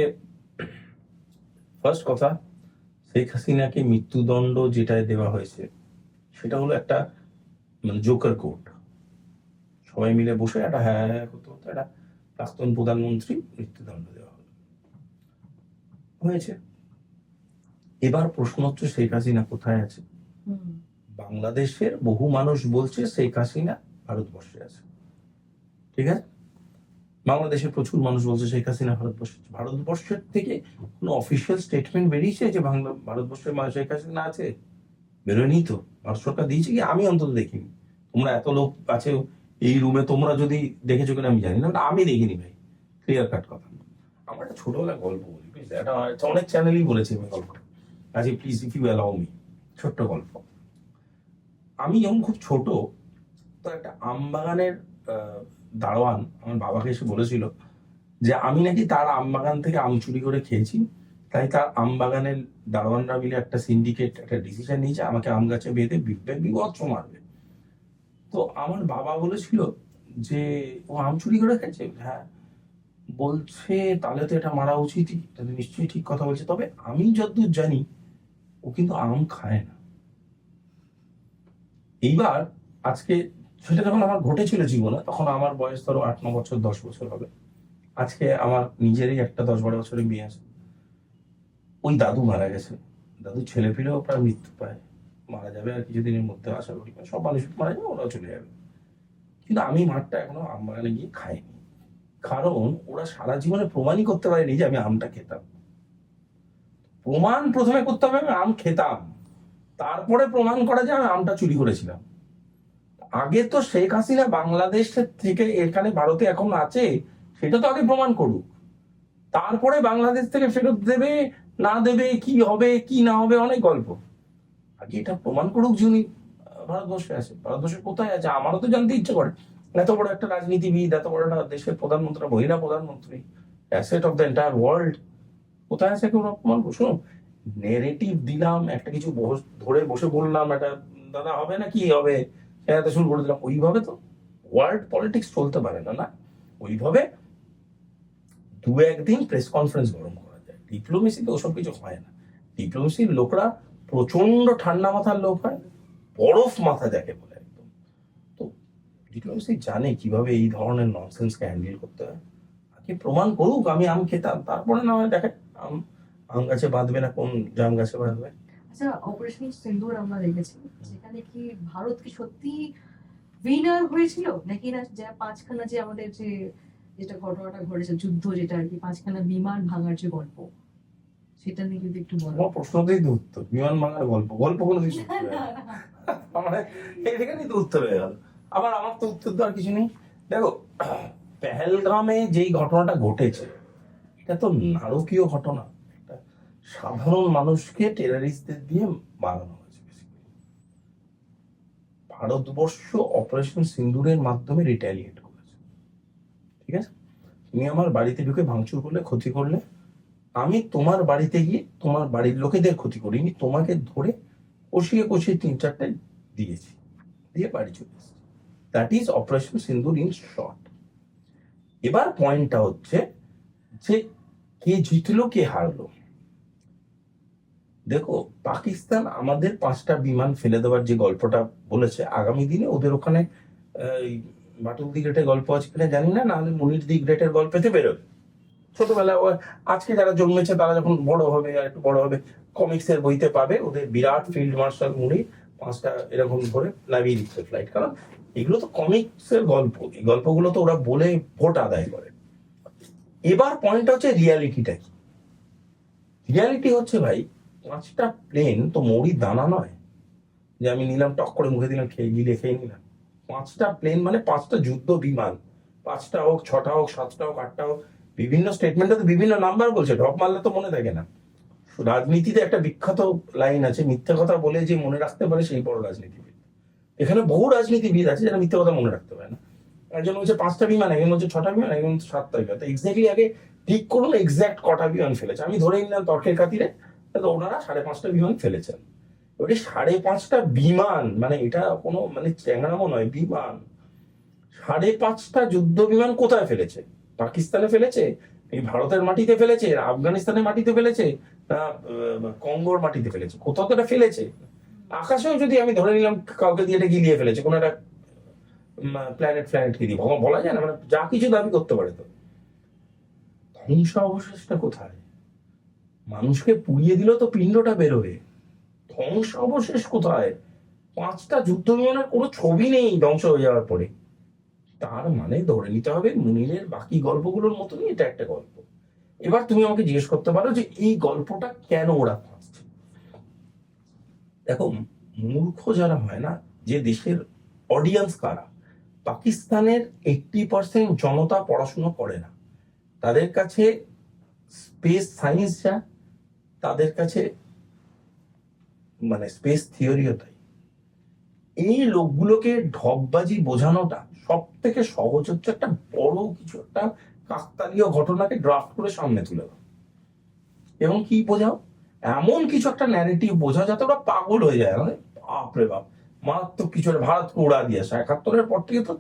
ফার্স্ট কথা, শেখ হাসিনাকে মৃত্যুদণ্ড যেটায় দেওয়া হয়েছে সেটা হলো একটা মানে জোকার কোর্ট, সবাই মিলে বসে একটা হ্যাঁ হ্যাঁ করতে করতে একটা প্রাক্তন প্রধানমন্ত্রী মৃত্যুদণ্ড দেওয়া হয়েছে। এবার প্রশ্ন হচ্ছে শেখ হাসিনা কোথায় আছে? বাংলাদেশের বহু মানুষ বলছে শেখ হাসিনা ভারতবর্ষে আছে, ঠিক আছে? বাংলাদেশের প্রচুর মানুষ বলছে শেখ হাসিনা ভারতবর্ষে আছে। ভারতবর্ষের থেকে কোনো অফিসিয়াল স্টেটমেন্ট বেরিয়েছে যে ভারতবর্ষের শেখ হাসিনা আছে? বেরোয়নি তো। ভারত সরকার দিয়েছে কি? আমি অন্তত দেখিনি। তোমরা এত লোক আছে এই রুমে, তোমরা যদি দেখেছো কিনা আমি জানি না, আমি দেখিনি ভাই, ক্লিয়ার কাট কথা। আমার একটা ছোটবেলা গল্প বলি, প্লিজ। এটা অনেক চ্যানেলই বলেছে আমি গল্প, আজ please if you allow me, ছোট্ট গল্প। আমি যখন খুব ছোট, তো একটা আম বাগানের দারোয়ান আমার বাবাকে এসে বলেছিল যে আমি নাকি তার আম বাগান থেকে আম চুরি করে খেয়েছি, তাই তার আম বাগানের দারোয়ানরা মিলে একটা সিন্ডিকেট একটা ডিসিশন নিয়েছে আমাকে আম গাছে বেঁধে বিভৎস মারবে। তো আমার বাবা বলেছিল যে ও আম চুরি করে খেয়েছে। হ্যাঁ, বলছে তাহলে তো এটা মারা উচিতই, এটা তো নিশ্চয়ই ঠিক কথা বলছে। তবে আমি যতদূর জানি ও কিন্তু আম খায় না। এইবার আজকে সেটা যখন আমার ঘটেছিল জীবনে, তখন আমার বয়স ধরো 8-9 বছর 10 বছর হবে। আজকে আমার নিজেরই একটা 10-12 বছরের মেয়ে আছে। ওই দাদু মারা গেছে, দাদু ছেলে পেলেও প্রায় মৃত্যু পায়, মারা যাবে আর কিছুদিনের মধ্যে আশা করি। সব মানুষ মারা যাবে, ওরাও চলে যাবে। কিন্তু আমি মাঠটা এখনো আম বাগানে গিয়ে খাইনি, কারণ ওরা সারা জীবনে প্রমাণই করতে পারেনি যে আমি আমটা খেতাম। প্রমাণ প্রথমে করতে হবে আমি আম খেতাম, তারপরে প্রমাণ করা যায় আমি আমটা চুরি করেছিলাম। আগে তো শেখ হাসিনা বাংলাদেশের থেকে এখানে ভারতে এখন আছে, সেটা তো আগে প্রমাণ করুক, তারপরে বাংলাদেশ থেকে ফেরত দেবে না দেবে, কি হবে কি না হবে অনেক গল্প। আগে এটা প্রমাণ করুক যে উনি ভারতবর্ষে আছে। ভারতবর্ষে কোথায় আছে আমারও তো জানতে ইচ্ছে করে। এত বড় একটা রাজনীতিবিদ, এত বড় একটা দেশের প্রধানমন্ত্রী, মহিলা প্রধানমন্ত্রী, asset of the entire world, কোথায় আছে কেউ প্রমাণ করুন। শুনুন, নেরেটিভ দিলাম, একটা কিছু ধরে বসে বললাম একটা দাদা হবে না কি হবে, সেটা শুরু করে দিলাম, ওইভাবে তো ওয়ার্ল্ড পলিটিক্স চলতে পারে না। না, ওইভাবে দু একদিন প্রেস কনফারেন্স গরম করা যায়। ডিপ্লোমেসিতে ওসব কিছু হয় না। ডিপ্লোমেসির লোকরা প্রচন্ড ঠান্ডা মাথার লোক হয়, বরফ মাথা যাকে বলে একদম। তো ডিপ্লোমেসি জানে কিভাবে এই ধরনের ননসেন্সকে হ্যান্ডেল করতে হয়। আগে প্রমাণ করুক আমি আম খেতাম, তারপরে না হয় দেখে আম গাছে বাঁধবে না কোন জাম গাছে বাঁধবে।
আচ্ছা, অপারেশন সিন্দুর আমরা দেখেছি, সেখানে কি ভারত কি সত্যি উইনার হয়েছিল নাকি না? যা পাঁচখানা যে আমাদের যে যেটা ঘটনাটা ঘটেছে, যুদ্ধ যেটা আর কি, পাঁচখানা বিমান ভাঙার যে গল্প, সেটা নিয়ে যদি একটু বলো।
আমার প্রশ্নতেই তো উত্তর, বিমান ভাঙার গল্প, গল্প কোনো কিছু মানে এখানেই তো উত্তর হয়ে গেল। আবার আমার তো উত্তর দেওয়ার কিছু নেই। দেখো, পেহেলগামে যেই ঘটনাটা ঘটেছে, এটা তো নারকীয় ঘটনা। একটা সাধারণ মানুষকে টেররিস্টদের দিয়ে মারানো হয়েছে। ভারতবর্ষ অপারেশন সিন্দুরের মাধ্যমে রিটালিয়েট করেছে, ঠিক আছে? তুমি আমার বাড়িতে ঢুকে ভাঙচুর করলে, ক্ষতি করলে, আমি তোমার বাড়িতে গিয়ে তোমার বাড়ির লোকেদের ক্ষতি করিনি, তোমাকে ধরে কষিয়ে 3-4টা দিয়েছি, দিয়ে বাড়ি চলে এসেছি। That is operation Sindoor in short. এবার পয়েন্টটা হচ্ছে যে কে জিতলো কে হারলো। দেখো, পাকিস্তান আমাদের 5টা বিমান ফেলে দেওয়ার যে গল্পটা বলেছে, আগামী দিনে ওদের ওখানে বাটুল দি গ্রেটের গল্প আছে কিনা জানি না, নাহলে মুনির দি গ্রেটের গল্পেতে বেরোবে। ছোটবেলায় আজকে যারা জন্মেছে তারা যখন বড় হবে, আর একটু বড় হবে, কমিক্সের বইতে পাবে ওদের বিরাট ফিল্ড মার্শাল মুনির 5টা এরকম করে নামিয়ে দিচ্ছে ফ্লাইট। কারণ এগুলো তো কমিক্সের গল্প, এই গল্পগুলো তো ওরা বলে ভোট আদায় করে। এবার পয়েন্টটা হচ্ছে রিয়ালিটিটা কি। রিয়ালিটি হচ্ছে ভাই, 5টা প্লেন তো মৌরির দানা নয় যে আমি নিলাম টক করে মুখে দিলাম, খেয়ে নিলাম। 5টা প্লেন মানে 5টা যুদ্ধ বিমান, 5টা হোক, 6টা হোক, 7টা হোক, 8টা হোক, বিভিন্ন স্টেটমেন্টে তো বিভিন্ন নাম্বার বলছে, ঢপ মারলে তো মনে থাকে না। রাজনীতিতে একটা বিখ্যাত লাইন আছে, মিথ্যে কথা বলে যে মনে রাখতে পারে সেই বড় রাজনীতিবিদ। এখানে বহু রাজনীতিবিদ আছে যারা মিথ্যে কথা মনে রাখতে পারে না। একজন বলছে 5টা বিমান, একজন বলছে 6টা বিমান, একজন 7টা বিমান। তো এক্স্যাক্টলি আগে ঠিক করুন এক্স্যাক্ট কটা বিমান ফেলেছে। আমি ধরে নিলাম তর্কের খাতিরে তো ওনারা 5.5টা বিমান ফেলেছেন। ওটা 5.5টা বিমান, মানে এটা কোনো মানে চ্যাংড়ামো নয়, বিমান 5.5টা যুদ্ধ বিমান কোথায় ফেলেছে? পাকিস্তানে ফেলেছে এই ভারতের মাটিতে ফেলেছে, আফগানিস্তানের মাটিতে ফেলেছে, না কঙ্গোর মাটিতে ফেলেছে, কোথাও তো এটা ফেলেছে। আকাশেও যদি আমি ধরে নিলাম কাউকে দিয়ে এটা গিলিয়ে ফেলেছে, কোনো একটা প্ল্যানেটকে দিয়ে, বলা যায় না, মানে যা কিছু দাবি করতে পারে। তো ধ্বংসাবশেষটা কোথায়? মানুষকে পুড়িয়ে দিল তো পিণ্ডটা বেরোবে, ধ্বংসাবশেষ কোথায়? 5টা যুদ্ধ বিমানের কোনো ছবি নেই ধ্বংস হয়ে যাওয়ার পরে। তার মানে ধরে নিতে হবে মুনিরের বাকি গল্পগুলোর মতনই এটা একটা গল্প। এবার তুমি আমাকে জিজ্ঞেস করতে পারো যে এই গল্পটা কেন ওরা ফাঁসছে। দেখো, মূর্খ যারা হয় না, যে দেশের অডিয়েন্স কারা, পাকিস্তানের 80% জনতা পড়াশুনো করে না, তাদের কাছে স্পেস সায়েন্স যা, তাদের কাছে মানে স্পেস থিওরিও তাই। এই লোকগুলোকে ঢপবাজি বোঝানোটা সব থেকে সহজ হচ্ছে একটা বড় কিছু একটা কাকতালীয় ঘটনাকে ড্রাফট করে সামনে তুলে দাও এবং কি বোঝাও, এমন কিছু একটা ন্যারেটিভ বোঝাও যাতে ওরা পাগল হয়ে যায়। মানে বাপরে বাপ, মারাত্মক কিছু একটা ভারতকে উড়া দিয়ে আসে। 71-এর পর থেকে তো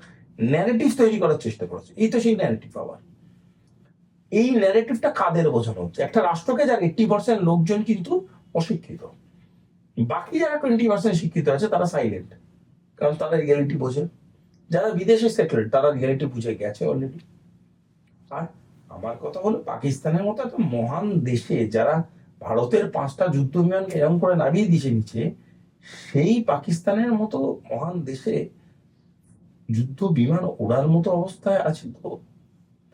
ন্যারেটিভ তৈরি করার চেষ্টা করেছে, এই তো সেই ন্যারেটিভ। আবার এই ন্যারেটিভটা কাদের বোঝানো হচ্ছে? একটা রাষ্ট্রকে যার 80% লোকজন কিন্তু অশিক্ষিত, বাকি যারা 20% শিক্ষিত আছে তারা সাইলেন্ট, কারণ তারা রিয়েলিটি বোঝে। যারা বিদেশে সেটেলড তারা রিয়েলিটি বুঝে গেছে অলরেডি। আর আমার কথা হলো, পাকিস্তানের মতো একটা মহান দেশে যারা ভারতের 5টা যুদ্ধ বিমানকে এরকম করে নামিয়ে দিয়েছে নিচে, সেই পাকিস্তানের মতো মহান দেশে যুদ্ধ বিমান ওড়ার মতো অবস্থায় আছে তো?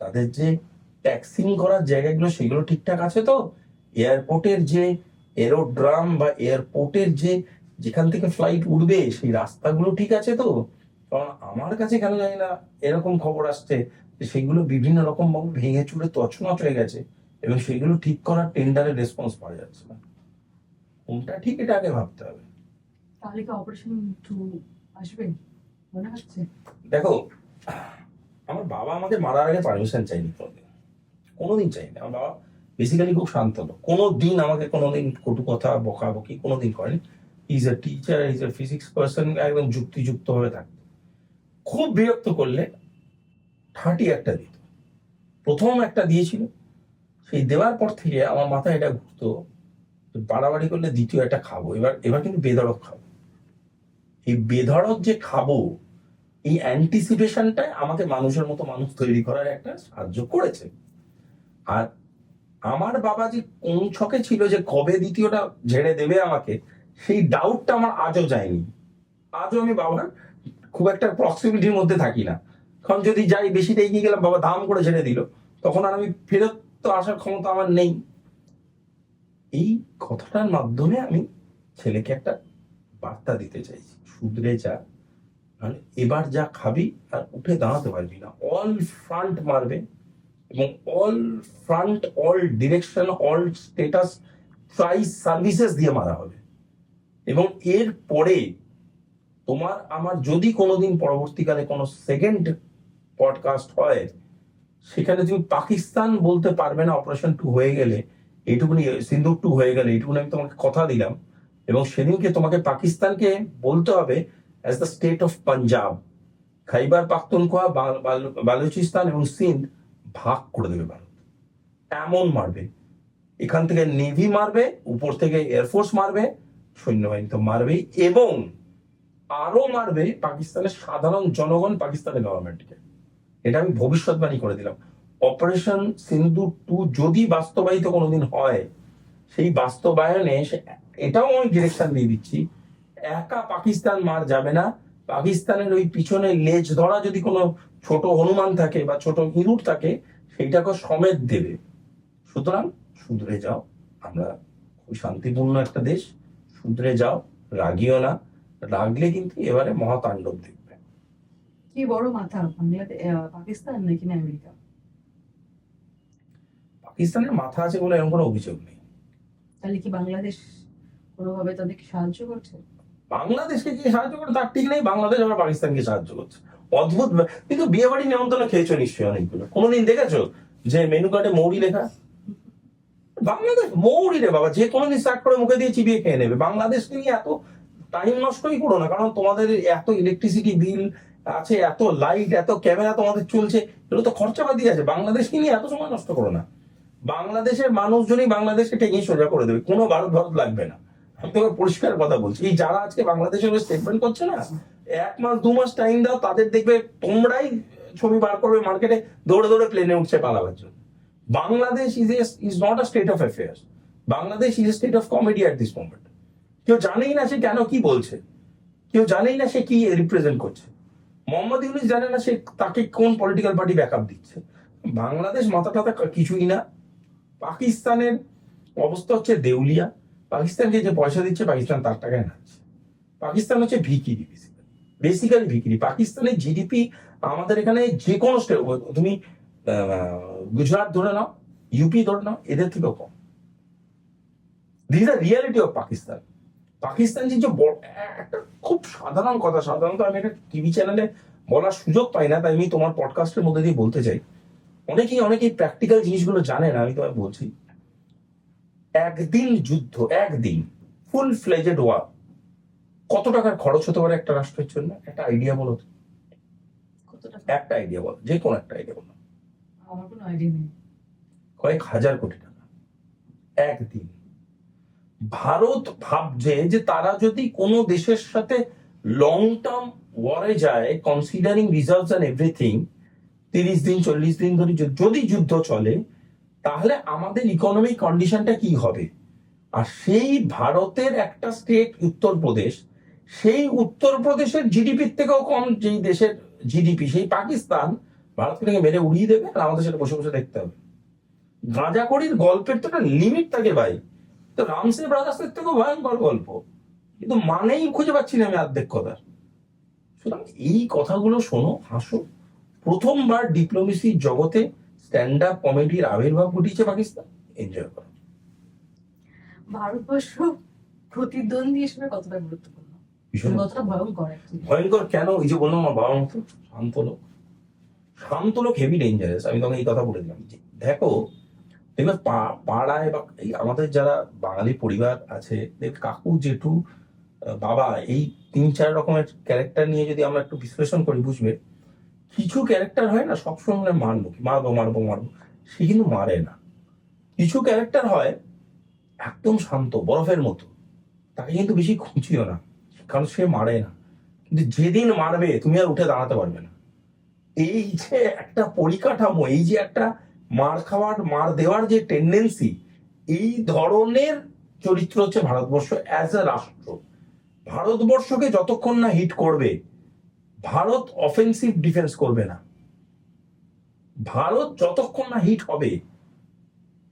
তাদের যে ট্যাক্সিং করার জায়গাগুলো সেগুলো ঠিকঠাক আছে তো? এয়ারপোর্টের যে এরোড্রাম বা এয়ারপোর্টের যে যেখান থেকে ফ্লাইট উঠবে সেই রাস্তাগুলো ঠিক আছে তো? কারণ আমার কাছে কেন জানি না এরকম খবর আসছে যে সেগুলো বিভিন্ন রকম ভাবে ভেঙে চুরে তছনছ হয়ে গেছে এবং সেগুলো ঠিক করার টেন্ডারের রেসপন্স পাওয়া যাচ্ছে না। কোনটা ঠিক এটা আগে ভাবতে হবে।
তাহলে কি অপারেশন 2 আসবে মনে হচ্ছে?
দেখো, আমার বাবা আমাকে মারার আগে পারমিশন চাইনি, কোনোদিন চাইনি। আমার বাবা বেসিক্যালি খুব শান্ত লোক, কোনোদিন আমাকে কোনোদিন কটু কথা বকাবকি কোনোদিন করেনি। Is a teacher, is a physics person, একদম যুক্তিযুক্ত ভাবে থাকতো। খুব বিরক্ত করলে 30 একটা দিত। প্রথম একটা দিয়েছিল, সেই দেওয়ার পর থেকে আমার মাথায় এটা ঘুরতো, বাড়াবাড়ি করলে দ্বিতীয় একটা খাবো। এবার এবার কিন্তু বেধড়ক খাবো। এই বেধড়ক যে খাবো, এই অ্যান্টিসিপেশনটাই আমাকে মানুষের মতো মানুষ তৈরি করার একটা সাহায্য করেছে। আর আমার বাবা যে কোন ছকে ছিল যে কবে দ্বিতীয়টা ঝেড়ে দেবে আমাকে, সেই ডাউটটা আমার আজও যায়নি। আজও আমি বাবার খুব একটা প্রক্সিমিটির মধ্যে থাকি না, কারণ যদি যাই বেশিটা এগিয়ে গেলাম, বাবা ধাম করে ঝেড়ে দিল, তখন আর আমি ফেরত তো আসার ক্ষমতা আমার নেই। এই কথাটার মাধ্যমে আমি ছেলেকে একটা বার্তা দিতে চাইছি, শুধরে যা, মানে এবার যা খাবি আর উঠে দাঁড়াতে পারবি না। অল ফ্রন্ট মারবে এবং all front, all direction, all status, price, services দিয়ে মারা হবে। এবং এর পরে তোমার আমার যদি কোনোদিন পরবর্তীকালে কোনো সেকেন্ড পডকাস্ট হয়, সেখানে তুমি পাকিস্তান বলতে পারবে না অপারেশন 2 হয়ে গেলে, এইটুকুনি সিন্দুর 2 হয়ে গেলে, এইটুকুনি আমি তোমাকে কথা দিলাম। এবং সেদিনকে তোমাকে পাকিস্তানকে বলতে হবে as the state of Punjab, Khyber Pakhtunkhwa, Balochistan এবং সিন্ধ ভাগ করে দেবে ভারত। এমন মারবে, এখান থেকে নেভি মারবে, উপর থেকে এয়ারফোর্স মারবে, সৈন্যবাহিনী তো মারবেই, এবং আরো মারবে পাকিস্তানের সাধারণ জনগণ, পাকিস্তানের গভর্নমেন্টকে। এটা আমি ভবিষ্যৎবাণী করে দিলাম। অপারেশন সিন্দুর 2 যদি বাস্তবায়িত কোনোদিন হয়, সেই বাস্তবায়নে এটাও আমি ডিরেকশন দিয়ে দিচ্ছি, একা পাকিস্তান মার যাবে না। পাকিস্তানের ওই পিছনে লেজ ধরা যদি কোনো ছোট হনুমান থাকে বা ছোট ইঁদুর থাকে, সেইটাকে সমেত দেবে। সুতরাং শুধরে যাও, আমরা খুব শান্তিপূর্ণ একটা দেশ, শুধরে যাও, রাগিও না। রাগলে কিন্তু এবারে মহাতাণ্ডব দেখবে।
কি বড় মাথা, বাংলাদেশ পাকিস্তান নাকি না আমেরিকা?
পাকিস্তানের মাথা আছে বলে এরকম কোনো অভিযোগ নেই।
তাহলে কি বাংলাদেশ কোনোভাবে তাদেরকে সাহায্য করছে?
বাংলাদেশকে কি সাহায্য করে তার ঠিক নেই, বাংলাদেশ আবার পাকিস্তানকে সাহায্য করছে। অদ্ভুত। কিন্তু বিয়ে বাড়ি নিমন্ত্রণ খেয়েছো নিশ্চয়ই অনেকগুলো, কোনোদিন দেখেছো যে মেনু কার্ডে মৌরি লেখা? বাংলাদেশ মৌরি রে বাবা, যে কোনোদিন স্টার্ট করে মুখে দিয়ে চিবিয়ে খেয়ে নেবে। বাংলাদেশকে নিয়ে এত টাইম নষ্টই করো না, কারণ তোমাদের এত ইলেকট্রিসিটি বিল, আছে, এত লাইট, এত ক্যামেরা তোমাদের চলছে, এগুলো তো খরচাপাতি আছে। বাংলাদেশকে নিয়ে এত সময় নষ্ট করো না। বাংলাদেশের মানুষজনই বাংলাদেশকে টেনে সোজা করে দেবে, কোনো ভারত লাগবে না। আমি তোমাকে পরিষ্কার কথা বলছি, এই যারা আজকে বাংলাদেশের স্টেটমেন্ট করছে না, 1 মাস 2 মাস টাইম দাও, তাদের দেখবে তোমরাই ছবি বার করবে মার্কেটে, দৌড়ে দৌড়ে প্লেনে উঠছে পালাবার জন্য। Bangladesh is not a state of affairs, Bangladesh is a state of comedy at this moment. কেউ জানেই না সে কেন কি বলছে, কেউ জানেই না সে কি রিপ্রেজেন্ট করছে। মোহাম্মদ ইউনূস জানে না সে তাকে কোন পলিটিক্যাল পার্টি ব্যাকআপ দিচ্ছে। বাংলাদেশ মাথা টাথা কিছুই না। পাকিস্তানের অবস্থা হচ্ছে দেউলিয়া। পাকিস্তানকে যে পয়সা দিচ্ছে, পাকিস্তান তার টাকায় নাচ্ছে। পাকিস্তান হচ্ছে ভিকিরি, বেসিক্যালি ভিকিরি। পাকিস্তানের জিডিপি আমাদের এখানে যে কোনো স্টেট, তুমি গুজরাট ধরে নাও, ইউপি ধরে নাও, এদের থেকেও কম। This are reality of Pakistan. Pakistan যে একটা খুব সাধারণ কথা, সাধারণত আমি একটা টিভি চ্যানেলে বলার সুযোগ পাই না, তাই আমি তোমার পডকাস্টের মধ্যে দিয়ে বলতে চাই। অনেকেই প্র্যাকটিক্যাল জিনিসগুলো জানে না, আমি তোমায় বলছি। একদিন যুদ্ধ, একদিন ফুল ফ্লেজেড ওয়ার, কত টাকার খরচ হতে পারে একটা রাষ্ট্রের জন্য? একটা আইডিয়া বলো তো,
কত টাকা?
একটা আইডিয়া বলো, যে কোনো একটা আইডিয়া বলো।
আমার কোনো আইডিয়া নেই।
কয়েক হাজার কোটি টাকা একদিন। ভারত ভাবছে যে তারা যদি কোনো দেশের সাথে লং টার্ম ওয়ারে যায়, কনসিডারিং রিজার্ভস এন্ড এভরিথিং, 30 দিন 40 দিন ধরে যদি যুদ্ধ চলে, তাহলে আমাদের ইকোনমিক কন্ডিশনটা কি হবে। আর সেই ভারতের একটা স্টেট উত্তরপ্রদেশ, সেই উত্তরপ্রদেশের জিডিপির থেকেও কম যেই দেশের জিডিপি, সেই পাকিস্তান ভারতকে থেকে মেরে উড়িয়ে দেবে, আর আমাদের সেটা বসে বসে দেখতে হবে। গাঁজাখড়ির গল্পের তো একটা লিমিট থাকে ভাই। তো রামসে ব্রাদার্সের থেকেও ভয়ঙ্কর গল্প, কিন্তু মানেই খুঁজে পাচ্ছি না আমি অর্ধেক কথার। সুতরাং এই কথাগুলো শোনো, হাসো। প্রথমবার ডিপ্লোমেসির জগতে স্ট্যান্ড আপ কমেডির আবির্ভাব ঘটিয়েছে পাকিস্তান, এনজয় করো।
ভারতবর্ষ প্রতিদ্বন্দ্বী হিসেবে কতটা গুরুত্বপূর্ণ,
ভীষণ
কতটা ভয়ঙ্কর actually?
ভয়ঙ্কর কেন? এই যে বললাম, আমার বাবার মতো শান্ত লোক, শান্ত লোক হেভি ডেঞ্জারাস। আমি তোমাকে এই কথা বলে দিলাম যে দেখো, দেখবে পাড়ায় বা এই আমাদের যারা বাঙালি পরিবার আছে, দেখ কাকু জেঠু বাবা, এই 3-4 রকমের ক্যারেক্টার নিয়ে যদি আমরা একটু বিশ্লেষণ করি, বুঝবে কিছু ক্যারেক্টার হয় না সবসময় মারবো মারবো মারবো, সে কিন্তু মারে না। কিছু ক্যারেক্টার হয় একদম শান্ত, বরফের মতো, তাকে কিন্তু বেশি খুঁচিও না, কারণ সে মারে না। কিন্তু যেদিন মারবে তুমি আর উঠে দাঁড়াতে পারবে না। এই যে একটা পরিকাঠামো, এই যে একটা মার খাওয়ার মার দেওয়ার যে টেন্ডেন্সি, এই ধরনের চরিত্র হচ্ছে ভারতবর্ষ অ্যাজ এ রাষ্ট্র। ভারতবর্ষকে যতক্ষণ না হিট করবে, ভারত অফেন্সিভ ডিফেন্স করবে না। ভারত যতক্ষণ না হিট হবে,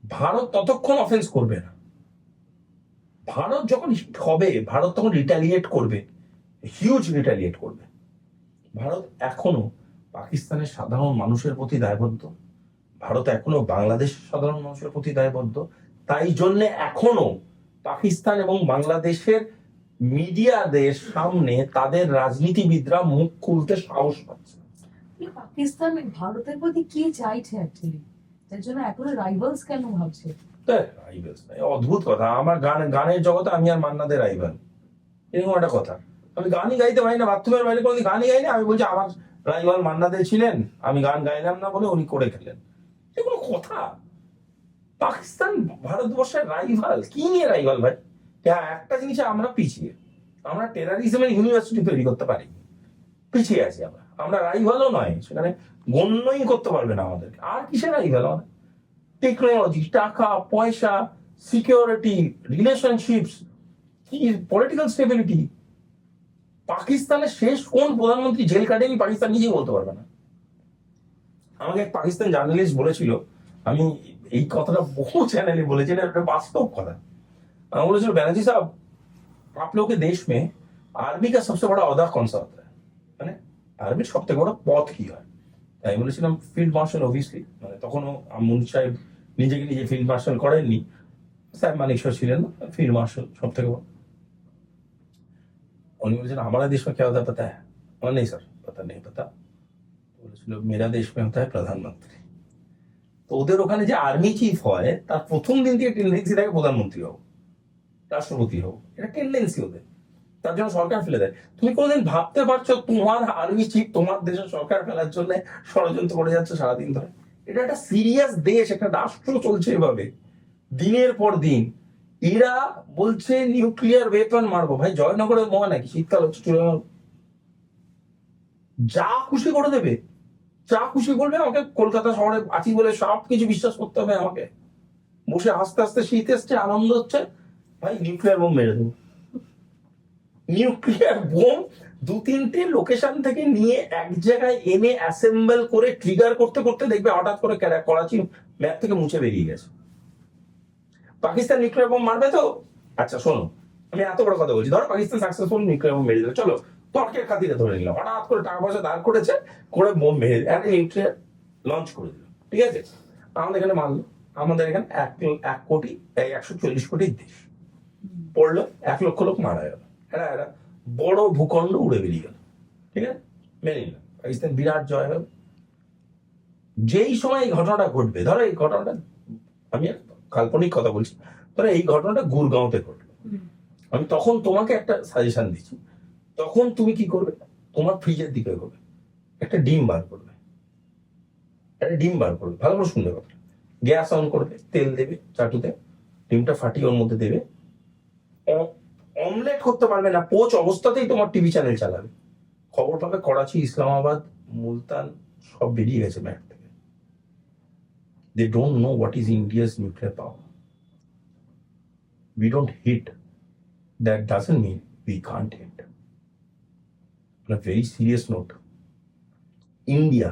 ভারত ততক্ষণ অফেন্স করবে না। ভারত যখন হিট হবে, ভারত তখন রিটালিয়েট করবে, হিউজ রিটালিয়েট করবে। ভারত এখনো পাকিস্তানের সাধারণ মানুষের প্রতি দায়বদ্ধ, ভারত এখনো বাংলাদেশ সাধারণ মানুষের প্রতি দায়বদ্ধ। তাই জন্য এখনো পাকিস্তান এবং বাংলাদেশের মিডিয়াদের সামনে তাদের রাজনীতিবিদরা মুখ খুলতে সাহস পাচ্ছে।
পাকিস্তান ভারতের প্রতি কি চাইছে অ্যাকচুয়ালি, তার জন্য এখনো রাইভালস কেন ভাবছে?
অদ্ভুত কথা। আমার গানের জগতে আমি আর মান্নাদের রাইভাল, এরকম একটা কথা। আমি গানই গাইতে পারি না, বাথরুমের বাইরে কোনোদিন গানই গাই না। আমি বলছি আমার রাইভাল মান্নাদের ছিলেন, আমি গান গাইলাম না বলে উনি করে খেলেন। এগুলো কথা। পাকিস্তান ভারতবর্ষের রাইভাল কি নিয়ে রাইভাল ভাই? হ্যাঁ, একটা জিনিসে আমরা পিছিয়ে, আমরা টেরারিজমের ইউনিভার্সিটি তৈরি করতে পারি, পিছিয়ে আছি আমরা। আমরা রাইভালও নয়, সেখানে গণ্যই করতে পারবে না আমাদেরকে। আর কিসের রাইভাল? আমাদের টেকনোলজি, টাকা পয়সা, সিকিউরিটি, রিলেশনশিপস, কি পলিটিক্যাল স্টেবিলিটি। পাকিস্তানের শেষ কোন প্রধানমন্ত্রী জেল কাটেনি পাকিস্তান নিজেই বলতে পারবে না। আমাকে এক পাকিস্তান জার্নালিস্ট বলেছিল, আমি এই কথাটা বহু চ্যানেলে বলেছি, এটা একটা বাস্তব কথা। আমি বলেছিল, ব্যানার্জি সাহেব आप लोगों के देश में आर्मी का सबसे बड़ा ओहदा कौन सा होता है, মানে আর্মির সব থেকে বড় পদ কি হয়? তাই বলেছিলাম ফিল্ড মার্শাল। অবভিয়াসলি, মানে তখনও মুন্সি সাহেব নিজেকে নিজে ফিল্ড মার্শাল করেননি, সাহেব মানেকশর ছিলেন ফিল্ড মার্শাল সব থেকে বড়। उन्होंने बोला हमारा देश में क्या होता है पता है? और नहीं सर पता नहीं पता। বলেছিল মেরা দেশ में होता है প্রধানমন্ত্রী। তো ওদের ওখানে যে আর্মি চিফ হয়, তার প্রথম দিন থেকে টেন্ডেন্সি থাকে প্রধানমন্ত্রী হোক, রাষ্ট্রপতি হোক, এটা টেন্ডেন্সি ওদের। তার জন্য সরকার ফেলে দেয়। তুমি কোনোদিন ভাবতে পারছো তোমার আর্মি চিফ তোমার দেশের সরকার ফেলার জন্য ষড়যন্ত্র করে যাচ্ছে সারাদিন ধরে? এটা একটা সিরিয়াস দেশ, একটা রাষ্ট্র চলছে এভাবে দিনের পর দিন। এরা বলছে নিউক্লিয়ার ওয়েপন মারবো। ভাই জয়নগরের মোয়া নাকি শীতকাল হচ্ছে চলে মারবো? যা খুশি করে দেবে, যা খুশি করবে। আমাকে কলকাতা শহরে আছি বলে সব কিছু বিশ্বাস করতে হবে আমাকে? বসে আস্তে আস্তে শীত এসছে, আনন্দ হচ্ছে, ভাই নিউক্লিয়ার বোম মেরে দেবো। নিউক্লিয়ার বোম 2-3টে লোকেশন থেকে নিয়ে এক জায়গায় এনে অ্যাসেম্বল করে ট্রিগার করতে করতে দেখবে হঠাৎ করে করাচি ম্যাপ থেকে মুছে বেরিয়ে গেছে। পাকিস্তান নিউক্লিয়ার বোম মারবে তো? আচ্ছা শোনো, আমি এত বড় কথা বলছি, ধরো পাকিস্তান সাকসেসফুল নিউক্লিয়ার বোম মেরে দিল, চলো তর্কের খাতিরে ধরে নিলাম, হঠাৎ করে টাকা পয়সা দাঁড় করেছে, করে বোম মেরে একটা নিউক্লিয়ার লঞ্চ করে দিল, ঠিক আছে? আমাদের এখানে মারলো, আমাদের এখানে 140 কোটির দেশ পড়লো, 1 লক্ষ লোক মারা গেল, এরা বড় ভূখণ্ড উড়ে বেরিয়ে গেল, ঠিক আছে? মেনে নিলাম পাকিস্তান বিরাট জয় হবে। যেই সময় এই ঘটনাটা ঘটবে, ধরো এই ঘটনাটা, আমি কাল্পনিক কথা বলছি, ধরো এই ঘটনাটা গুরগাঁওতে ঘটলো, আমি তখন তোমাকে একটা সাজেশন দিচ্ছি, তখন তুমি কি করবে? তোমার ফ্রিজের দিকে করবে, একটা ডিম বার করবে, ভালো করে শুনবে কথা, গ্যাস অন করবে, তেল দেবে চাটুতে, ডিমটা ফাটিয়ে ওর মধ্যে দেবে, অমলেট করতে পারবে না, পোচ অবস্থাতেই তোমার টিভি চ্যানেল চালাবে, খবর পাবে করাচি, ইসলামাবাদ, মুলতান সব বেরিয়ে গেছে ম্যাপ থেকে। They don't know what is India's nuclear power. We don't hit. That doesn't mean we can't hit. On a very serious note, India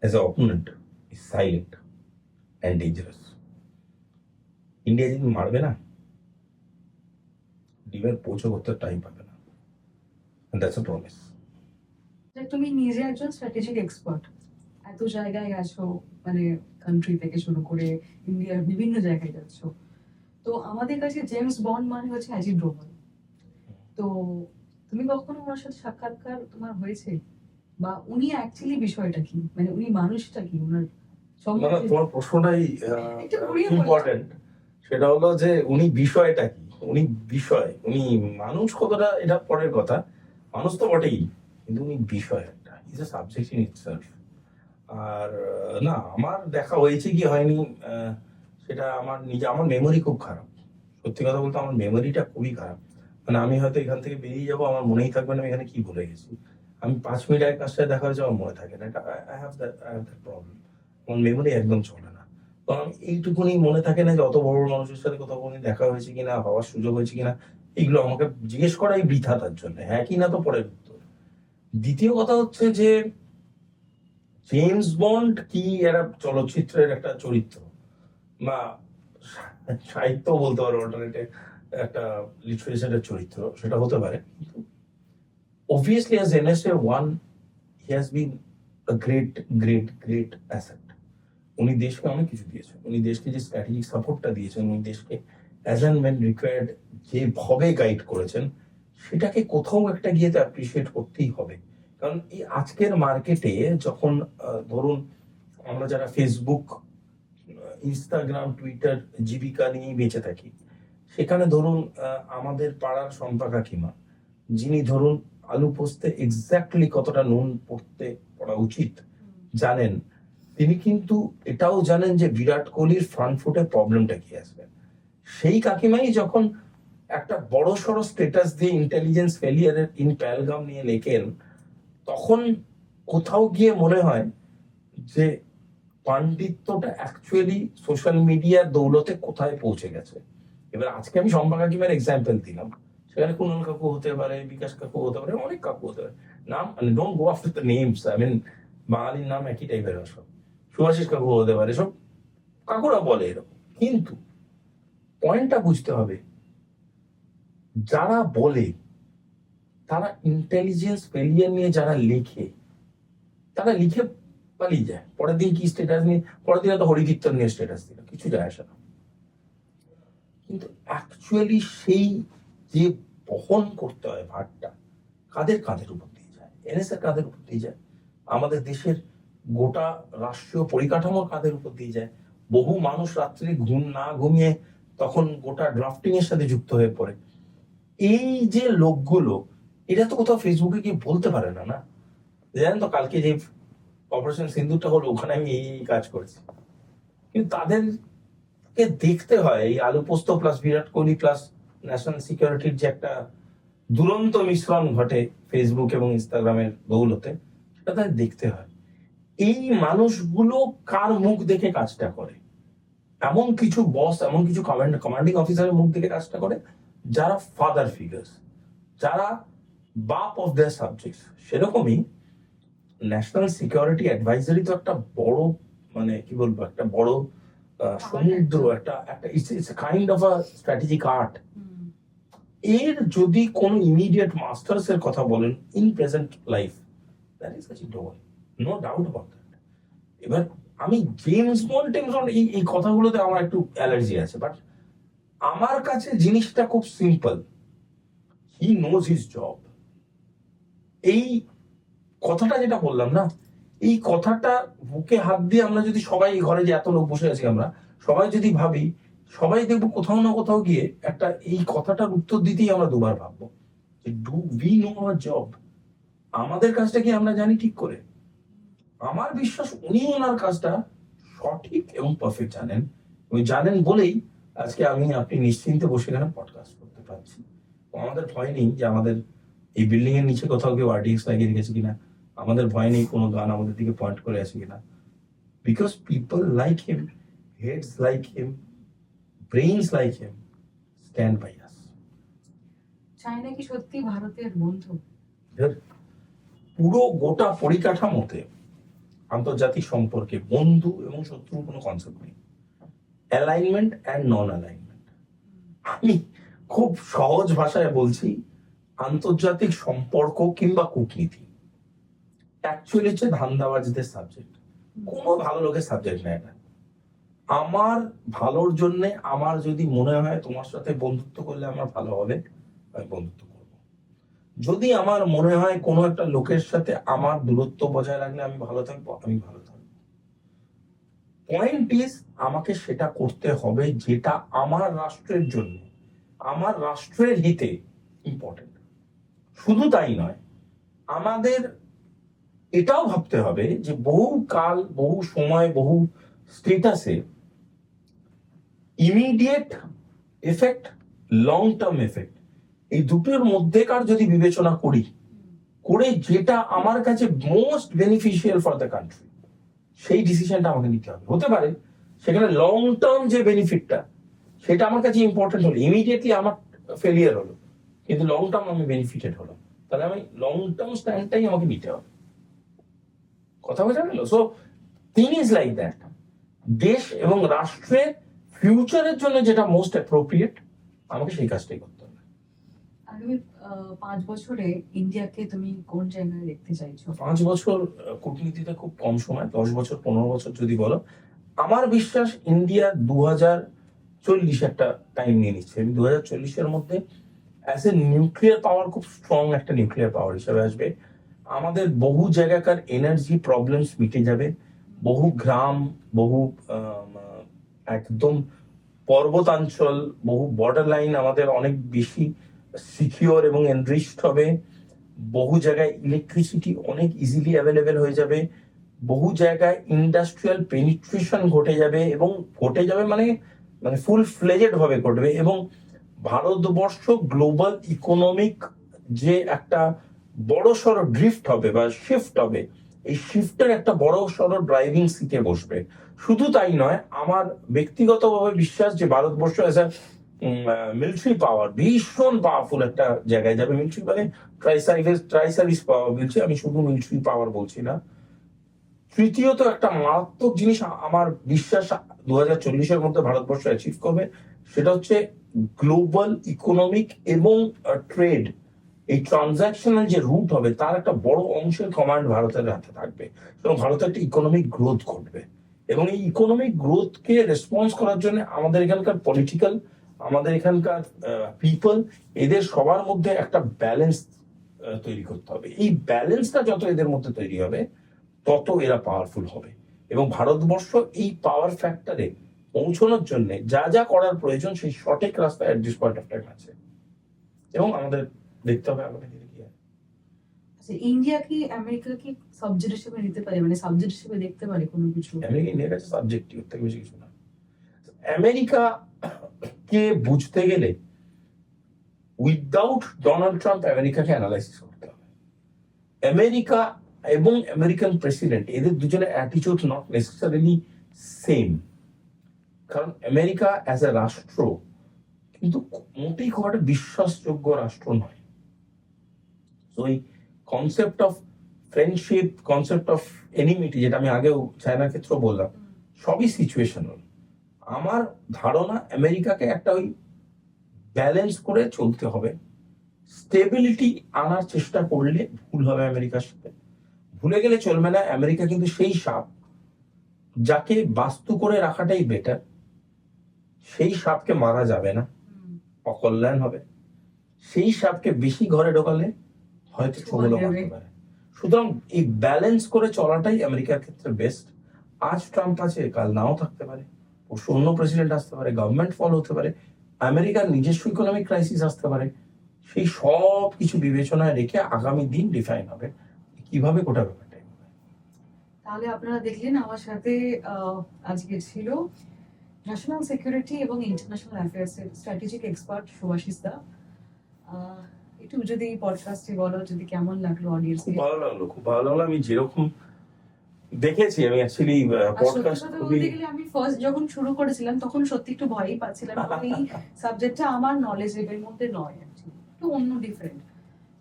as an opponent is silent and dangerous. India যদি মারবে না, ডিমের পৌঁছে করতে time পাবে না, and that's a promise.
তুমি নিজে একজন স্ট্র্যাটেজিক এক্সপার্ট, এত জায়গায় আছো, মানে কান্ট্রি থেকে শুরু করে ইন্ডিয়ার বিভিন্ন জায়গায় যাচ্ছ, তো আমাদের কাছে জেমস বন্ড মানে হচ্ছে অ্যাজিড রোমান। তো তুমি কখনো ওনার সাথে সাক্ষাৎকার তোমার হয়েছে, বা উনি অ্যাকচুয়ালি বিষয়টা কি, মানে উনি মানুষটা কি, ওনার
মানে তোমার প্রশ্নটাই
একটু ঘুরিয়ে বলো।
ইম্পর্টেন্ট। সেটা হলো যে উনি বিষয়টা কি, উনি মানুষ কতটা এটা পরের কথা, মানুষ তো বটেই, কিন্তু উনি বিষয় একটা, is a subject in itself. আর না, আমার দেখা হয়েছে কি হয়নি সেটা আমার মেমোরি খুব খারাপ। সত্যি কথা বলতে আমার মেমোরিটা খুবই খারাপ। মানে আমি হয়তো এখান থেকে বেরিয়ে যাবো, আমার মনেই থাকবে না আমি এখানে কি ভুলে গেছি। আমি 5 মিনিট এক কাজটা দেখা হয়েছে, আমার মনে থাকে না। এটা আই হ্যাভ দ্যাট প্রবলেম। আমার মেমোরি একদম চলে না। তো আমি এইটুকুনি মনে থাকে না যে অত বড় বড় মানুষের সাথে কোথাও কোনোদিন দেখা হয়েছে কিনা, হওয়ার সুযোগ হয়েছে কিনা, এগুলো আমাকে জিজ্ঞেস করাই বৃথা। তার জন্য হ্যাঁ কি না তো পরের উত্তর। দ্বিতীয় কথা হচ্ছে যে জেমস বন্ড কি একটা চলচ্চিত্রের একটা চরিত্র, বা সাহিত্য বলতে পারো, অল্টারনেটিভ একটা লিটারেচারের চরিত্র, সেটা হতে পারে। কিন্তু obviously as NSA one, he has been a great asset. উনি দেশকে অনেক কিছু দিয়েছেন, উনি দেশকে যে স্ট্র্যাটেজিক সাপোর্টটা দিয়েছেন, উনি দেশকে অ্যাজ অ্যান্ড ওয়েন রিকোয়ার্ড যেভাবে গাইড করেছেন, সেটাকে কোথাও একটা গিয়ে তো অ্যাপ্রিসিয়েট করতেই হবে। কারণ এই আজকের মার্কেটে যখন ধরুন আমরা যারা ফেসবুক, ইনস্টাগ্রাম, টুইটার জীবিকা নিয়ে বেঁচে থাকি, সেখানে ধরুন আমাদের পাড়ার শম্পা কাকিমা, যিনি ধরুন আলু পোস্তে এক্স্যাক্টলি কতটা নুন পড়া উচিত জানেন, তিনি কিন্তু এটাও জানেন যে বিরাট কোহলির ফ্রন্ট ফুটে প্রবলেমটা কি আসবে। সেই কাকিমাই যখন একটা বড় সড়ো স্ট্যাটাস দিয়ে ইন্টেলিজেন্স ফেলিয়ারের ইন প্যালগাম নিয়ে লেখেন, তখন কোথাও গিয়ে মনে হয় যে পাণ্ডিত্যটা অ্যাকচুয়ালি সোশ্যাল মিডিয়ার দৌলতে কোথায় পৌঁছে গেছে। এবার আজকে আমি শম্পা কাকিমার এক্সাম্পল দিলাম, সেখানে কুণাল কাকু হতে পারে, বিকাশ কাকু হতে পারে, অনেক কাকু হতে পারে, নাম মানে don't go after the names, I mean বাঙালির নাম একই টাইপের সব, সুভাষিস কাকু হতে পারে, সব কাকুরা বলে এরকম। কিন্তু পয়েন্টটা বুঝতে হবে, যারা বলে তারা ইন্টেলিজেন্স ফেলিয়ার নিয়ে যারা লেখে, তারা লিখে পালিয়ে যায়, পরের দিন কি স্ট্যাটাস নিয়ে, পরের দিন তো হরিকীর্তন নিয়ে স্ট্যাটাস দিল, কিছু যায় আসে না। কিন্তু অ্যাকচুয়ালি সেই যে বহন করতে হয় ভারটা, কাদের উপর দিয়ে যায়? এনএসএ কাদের উপর দিয়ে যায়? আমাদের দেশের গোটা রাষ্ট্রীয় পরিকাঠামোর কাদের উপর দিয়ে যায়? বহু মানুষ রাত্রে ঘুম না ঘুমিয়ে তখন গোটা ড্রাফটিং এর সাথে যুক্ত হয়ে পড়ে। এই যে লোকগুলো, এটা তো কোথাও ফেসবুকে গিয়ে বলতে পারে না। না, জানেন তো কালকে যে অপারেশন সিন্দুরটা হলো, ওখানে আমি এই কাজ করেছি, কিন্তু তাদেরকে দেখতে হয় এই আলু পোস্ত plus Virat Kohli plus national সিকিউরিটির যে একটা দুরন্ত মিশ্রণ ঘটে ফেসবুক এবং ইনস্টাগ্রামের দৌলতে, সেটা তাদের দেখতে হয়। এই মানুষগুলো কার মুখ দেখে কাজটা করে? এমন কিছু বস, এমন কিছু কমান্ডিং অফিসারের মুখ দেখে কাজটা করে যারা ফাদার ফিগার্স, যারা বাপ অফ দ্য সাবজেক্ট। সেরকমই ন্যাশনাল সিকিউরিটি অ্যাডভাইজারি তো একটা বড়, মানে কি বলবো, একটা বড় সমুদ্র, একটা একটা it's kind of a strategic art. এর যদি কোনো ইমিডিয়েট মাস্টার্স এর কথা বলেন in present life, that is such door, no doubt about that. এবার আমি জেমস বন্ড এই কথাগুলোতে আমার একটু অ্যালার্জি আছে, বাট আমার কাছে জিনিসটা খুব simple. He knows his job. এই কথাটা যেটা বললাম না, এই কথাটা বুকে হাত দিয়ে আমরা যদি সবাই, ঘরে যে এত লোক বসে আছি আমরা সবাই যদি ভাবি, সবাই দেখবো কোথাও না কোথাও গিয়ে একটা এই কথাটার উত্তর দিতেই আমরা দুবার ভাববো যে do we know hour job? আমাদের কাজটা কি আমরা জানি ঠিক করে? আমার বিশ্বাস উনি ওনার কাজটা সঠিক এবং পারফেক্ট জানেন, উনি জানেন বলেই আজকে আমি আপনি নিশ্চিন্তে বসে এখানে পডকাস্ট করতে পারছি। তো আমাদের ভয় নেই যে আমাদের এই বিল্ডিং এর নিচে কোথাও কেউ আরডিএক্স লাগিয়ে রেখেছে কিনা, আমাদের ভয় নেই কোনো গান আমাদের দিকে পয়েন্ট করে আছে কিনা, because people like him, heads like him, brains like him stand by us.
China কি সত্যি ভারতের বন্ধু?
পুরো গোটা পরিকাঠামোতে আন্তর্জাতিক সম্পর্কে বন্ধু এবং শত্রুর কোনো কনসেপ্ট নেই, অ্যালাইনমেন্ট অ্যান্ড নন অ্যালাইনমেন্ট। আমি খুব সহজ ভাষায় বলছি, আন্তর্জাতিক সম্পর্ক কিংবা কূটনীতি অ্যাকচুয়ালি হচ্ছে ধান্দাবাজদের সাবজেক্ট, কোনো ভালো লোকের সাবজেক্ট নেয় না। আমার ভালোর জন্য, আমার যদি মনে হয় তোমার সাথে বন্ধুত্ব করলে আমার ভালো হবে, আমি বন্ধুত্ব করবো। যদি আমার মনে হয় কোনো একটা লোকের সাথে আমার দূরত্ব বজায় রাখলে আমি ভালো থাকবো, আমি ভালো থাকবো। পয়েন্ট ইজ, আমাকে সেটা করতে হবে যেটা আমার রাষ্ট্রের জন্য, আমার রাষ্ট্রের হিতে ইম্পর্টেন্ট। শুধু তাই নয়, আমাদের এটাও ভাবতে হবে যে বহু কাল, বহু সময়, বহু স্টেটাসে immediate effect, long term effect, এই দুটোর মধ্যেকার যদি বিবেচনা করি, করে যেটা আমার কাছে most beneficial for the country, সেই ডিসিশনটা আমাকে নিতে হবে। হতে পারে সেখানে লং টার্ম যে বেনিফিটটা, সেটা আমার কাছে ইম্পর্টেন্ট হলো, ইমিডিয়েটলি আমার ফেলিয়ার হলো, কিন্তু লং টার্ম আমি বেনিফিটেড হলো, তাহলে আমি লং টার্ম স্ট্যান্ডটাই আমাকে নিতে হবে। কথা বোঝা গেল? So thing is like that. দেশ এবং রাষ্ট্রের ফিউচারের জন্য যেটা মোস্ট অ্যাপ্রোপ্রিয়েট, আমাকে সেই কাজটাই করতে হবে।
আগামী 5 বছরে ইন্ডিয়াকে তুমি কোন জায়গায় দেখতে চাইছো?
5 বছর কূটনীতিতে খুব কম সময়, 10 বছর 15 বছর যদি বলো, আমার বিশ্বাস ইন্ডিয়া 2040 একটা টাইম নিয়ে নিচ্ছে। 2040-এর মধ্যে অ্যাজ এ নিউক্লিয়ার পাওয়ার, খুব স্ট্রং একটা নিউক্লিয়ার পাওয়ার হিসেবে আসবে। আমাদের বহু জায়গাকার এনার্জি প্রবলেমস মিটে যাবে, বহু গ্রাম, বহু একদম পর্বতাঞ্চল, বহু বর্ডার লাইন আমাদের অনেক বেশি সিকিউর এবং এনরিচড হবে। বহু জায়গায় ইলেকট্রিসিটি অনেক ইজিলি অ্যাভেলেবেল হয়ে যাবে, বহু জায়গায় ইন্ডাস্ট্রিয়াল পেনিট্রেশন ঘটে যাবে, এবং ঘটে যাবে মানে মানে ফুল ফ্লেজেড ভাবে ঘটবে। এবং ভারতবর্ষ গ্লোবাল ইকোনমিক যে একটা বড় সড়ো ড্রিফট হবে বা শিফট হবে, এই শিফটের একটা বড় সড়ো ড্রাইভিং সিটে বসবে। শুধু তাই নয়, আমার ব্যক্তিগতভাবে বিশ্বাস যে ভারতবর্ষ এজ এ মিলিটারি পাওয়ার ভীষণ পাওয়ারফুল একটা জায়গায় যাবে। মিলিটারি মানে ট্রাই সার্ভিস পাওয়ার বলছি আমি, শুধু মিলিটারি পাওয়ার বলছি না। তৃতীয়ত একটা মারাত্মক জিনিস আমার বিশ্বাস 2040-এর মধ্যে ভারতবর্ষ অ্যাচিভ করবে, সেটা হচ্ছে গ্লোবাল ইকোনমিক এবং ট্রেড, এই ট্রানজাকশনাল যে রুট হবে তার একটা বড় অংশের কমান্ড ভারতের হাতে থাকবে, এবং ভারতের একটা ইকোনমিক গ্রোথ ঘটবে। এবং এই ইকোনমিক গ্রোথকে রেসপন্স করার জন্য আমাদের এখানকার পলিটিক্যাল, আমাদের এখানকার পিপল, এদের সবার মধ্যে একটা ব্যালেন্স তৈরি করতে হবে। এই ব্যালেন্সটা যত এদের মধ্যে তৈরি হবে, তত এরা পাওয়ারফুল হবে। এবং ভারতবর্ষ এই পাওয়ার ফ্যাক্টরে পৌঁছানোর জন্য যা যা করার প্রয়োজন, সেই সঠিক রাস্তায় at this point of time আছে। এবং আমাদের দেখতে হবে আগামী দিনে কি হয়।
আচ্ছা, ইন্ডিয়া কি আমেরিকা কি সাবজেক্ট হিসেবে নিতে পারে, মানে সাবজেক্ট হিসেবে দেখতে পারে কোনো কিছু?
আমেরিকা ইন্ডিয়ার কাছে সাবজেক্টিভ, এর থেকে বেশি কিছু না। আমেরিকা কে বুঝতে গেলে উইদাউট ডোনাল্ড ট্রাম্প আমেরিকাকে অ্যানালাইসিস করতে হবে। আমেরিকা এবং আমেরিকান প্রেসিডেন্ট এদের দুজনের অ্যাটিটিউড নট নেসেসারিলি সেম। কারণ আমেরিকা অ্যাজ এ রাষ্ট্র কিন্তু মোটেই খুব একটা বিশ্বাসযোগ্য রাষ্ট্র নয়। তো এই concept of friendship, concept of enmity, যেটা আমি আগেও চায়নার ক্ষেত্রে বললাম, সবই সিচুয়েশনাল। আমার ধারণা আমেরিকাকে একটা ওই ব্যালেন্স করে চলতে হবে। স্টেবিলিটি আনার চেষ্টা করলে ভুল হবে আমেরিকার সাথে, ভুলে গেলে চলবে না। আমেরিকা কিন্তু সেই সাপ যাকে বাস্তু করে রাখাটাই বেটার, সেই সাপকে মারা যাবে না, অকল্যাণ হবে। সেই সাপকে বেশি ঘরে ঢোকালে হয়তো ছোবলও মারতে পারে। সুতরাং এই ব্যালেন্স করে চলাটাই আমেরিকার ক্ষেত্রে বেস্ট। আজ ট্রাম্প আছে, কাল নাও থাকতে পারে, পরশু অন্য প্রেসিডেন্ট আসতে পারে, গভর্নমেন্ট ফল হতে পারে, আমেরিকার নিজস্ব ইকোনমিক ক্রাইসিস আসতে পারে। সেই সব কিছু বিবেচনায় রেখে আগামী দিন ডিফাইন হবে কিভাবে গোটা ব্যাপারটা এগোবে।
তাহলে আপনারা দেখলেন আমার সাথে আজকে ছিল ন্যাশনাল সিকিউরিটি এবং ইন্টারন্যাশনাল অ্যাফেয়ার্স এর স্ট্র্যাটেজিক এক্সপার্ট সুভাষিস দা। একটু যদি পডকাস্টে বলো, যদি কেমন লাগলো অডিয়েন্স?
খুব ভালো লাগলো, খুব ভালো লাগলো। আমি যেরকম দেখেছি, আমি অ্যাকচুয়ালি পডকাস্ট খুবই
আমি ফার্স্ট যখন শুরু করেছিলাম তখন সত্যি একটু ভয়ই পাচ্ছিলাম, কারণ এই সাবজেক্টটা আমার নলেজের মধ্যে নয়, একটু অন্য ডিফারেন্ট।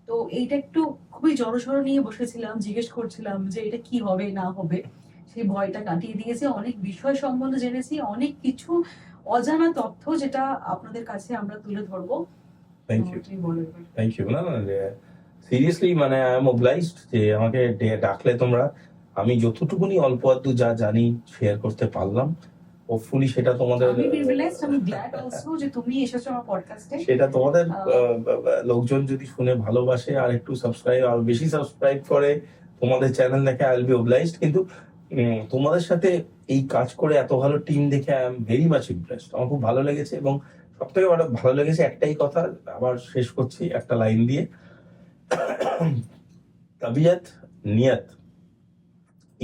তো এইটা একটু খুবই জড়সড় নিয়ে বসেছিলাম, জিজ্ঞেস করছিলাম যে এটা কি হবে না হবে। সেই ভয়টা কাটিয়ে দিয়েছে, অনেক বিষয় সম্বন্ধে জেনেছি, অনেক কিছু অজানা তথ্য যেটা আপনাদের কাছে আমরা তুলে ধরবো।
থ্যাংক ইউ,
তুমি বলো এবার।
Thank you. না না, সিরিয়াসলি মানে আই এম অবলাইজড যে আমাকে ডাকলে তোমরা। আমি যতটুকুনি অল্প আধটু যা জানি শেয়ার করতে পারলাম, হোপফুলি সেটা তোমাদের
আমি প্রিভিলেজড, আমি গ্ল্যাড অলসো যে তুমি এসেছো আমার পডকাস্টে।
সেটা তোমাদের লোকজন যদি শুনে ভালোবাসে আর একটু সাবস্ক্রাইব, আর বেশি সাবস্ক্রাইব করে তোমাদের চ্যানেল দেখে, আই উইল বি অবলাইজড। কিন্তু তোমাদের সাথে এই কাজ করে এত ভালো টিম দেখে I am very much impressed. আমার খুব ভালো লেগেছে, এবং সব থেকে ভালো লেগেছে একটাই কথা, আবার শেষ করছি একটা লাইন দিয়ে। তাবিয়াত, নিয়াত,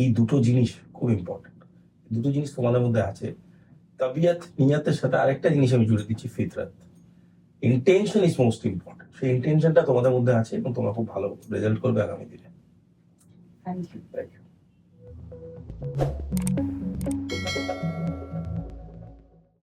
এই দুটো জিনিস খুব ইম্পর্টেন্ট। দুটো জিনিস তোমাদের মধ্যে আছে। তাবিয়াত, নিয়াতের সাথে আরেকটা জিনিস আমি জুড়ে দিচ্ছি, ফিতরাত। Intention is most important. সেই ইন্টেনশনটা তোমাদের মধ্যে আছে এবং তোমরা খুব ভালো রেজাল্ট করবে আগামী দিনে।
Thank you.
Thank you.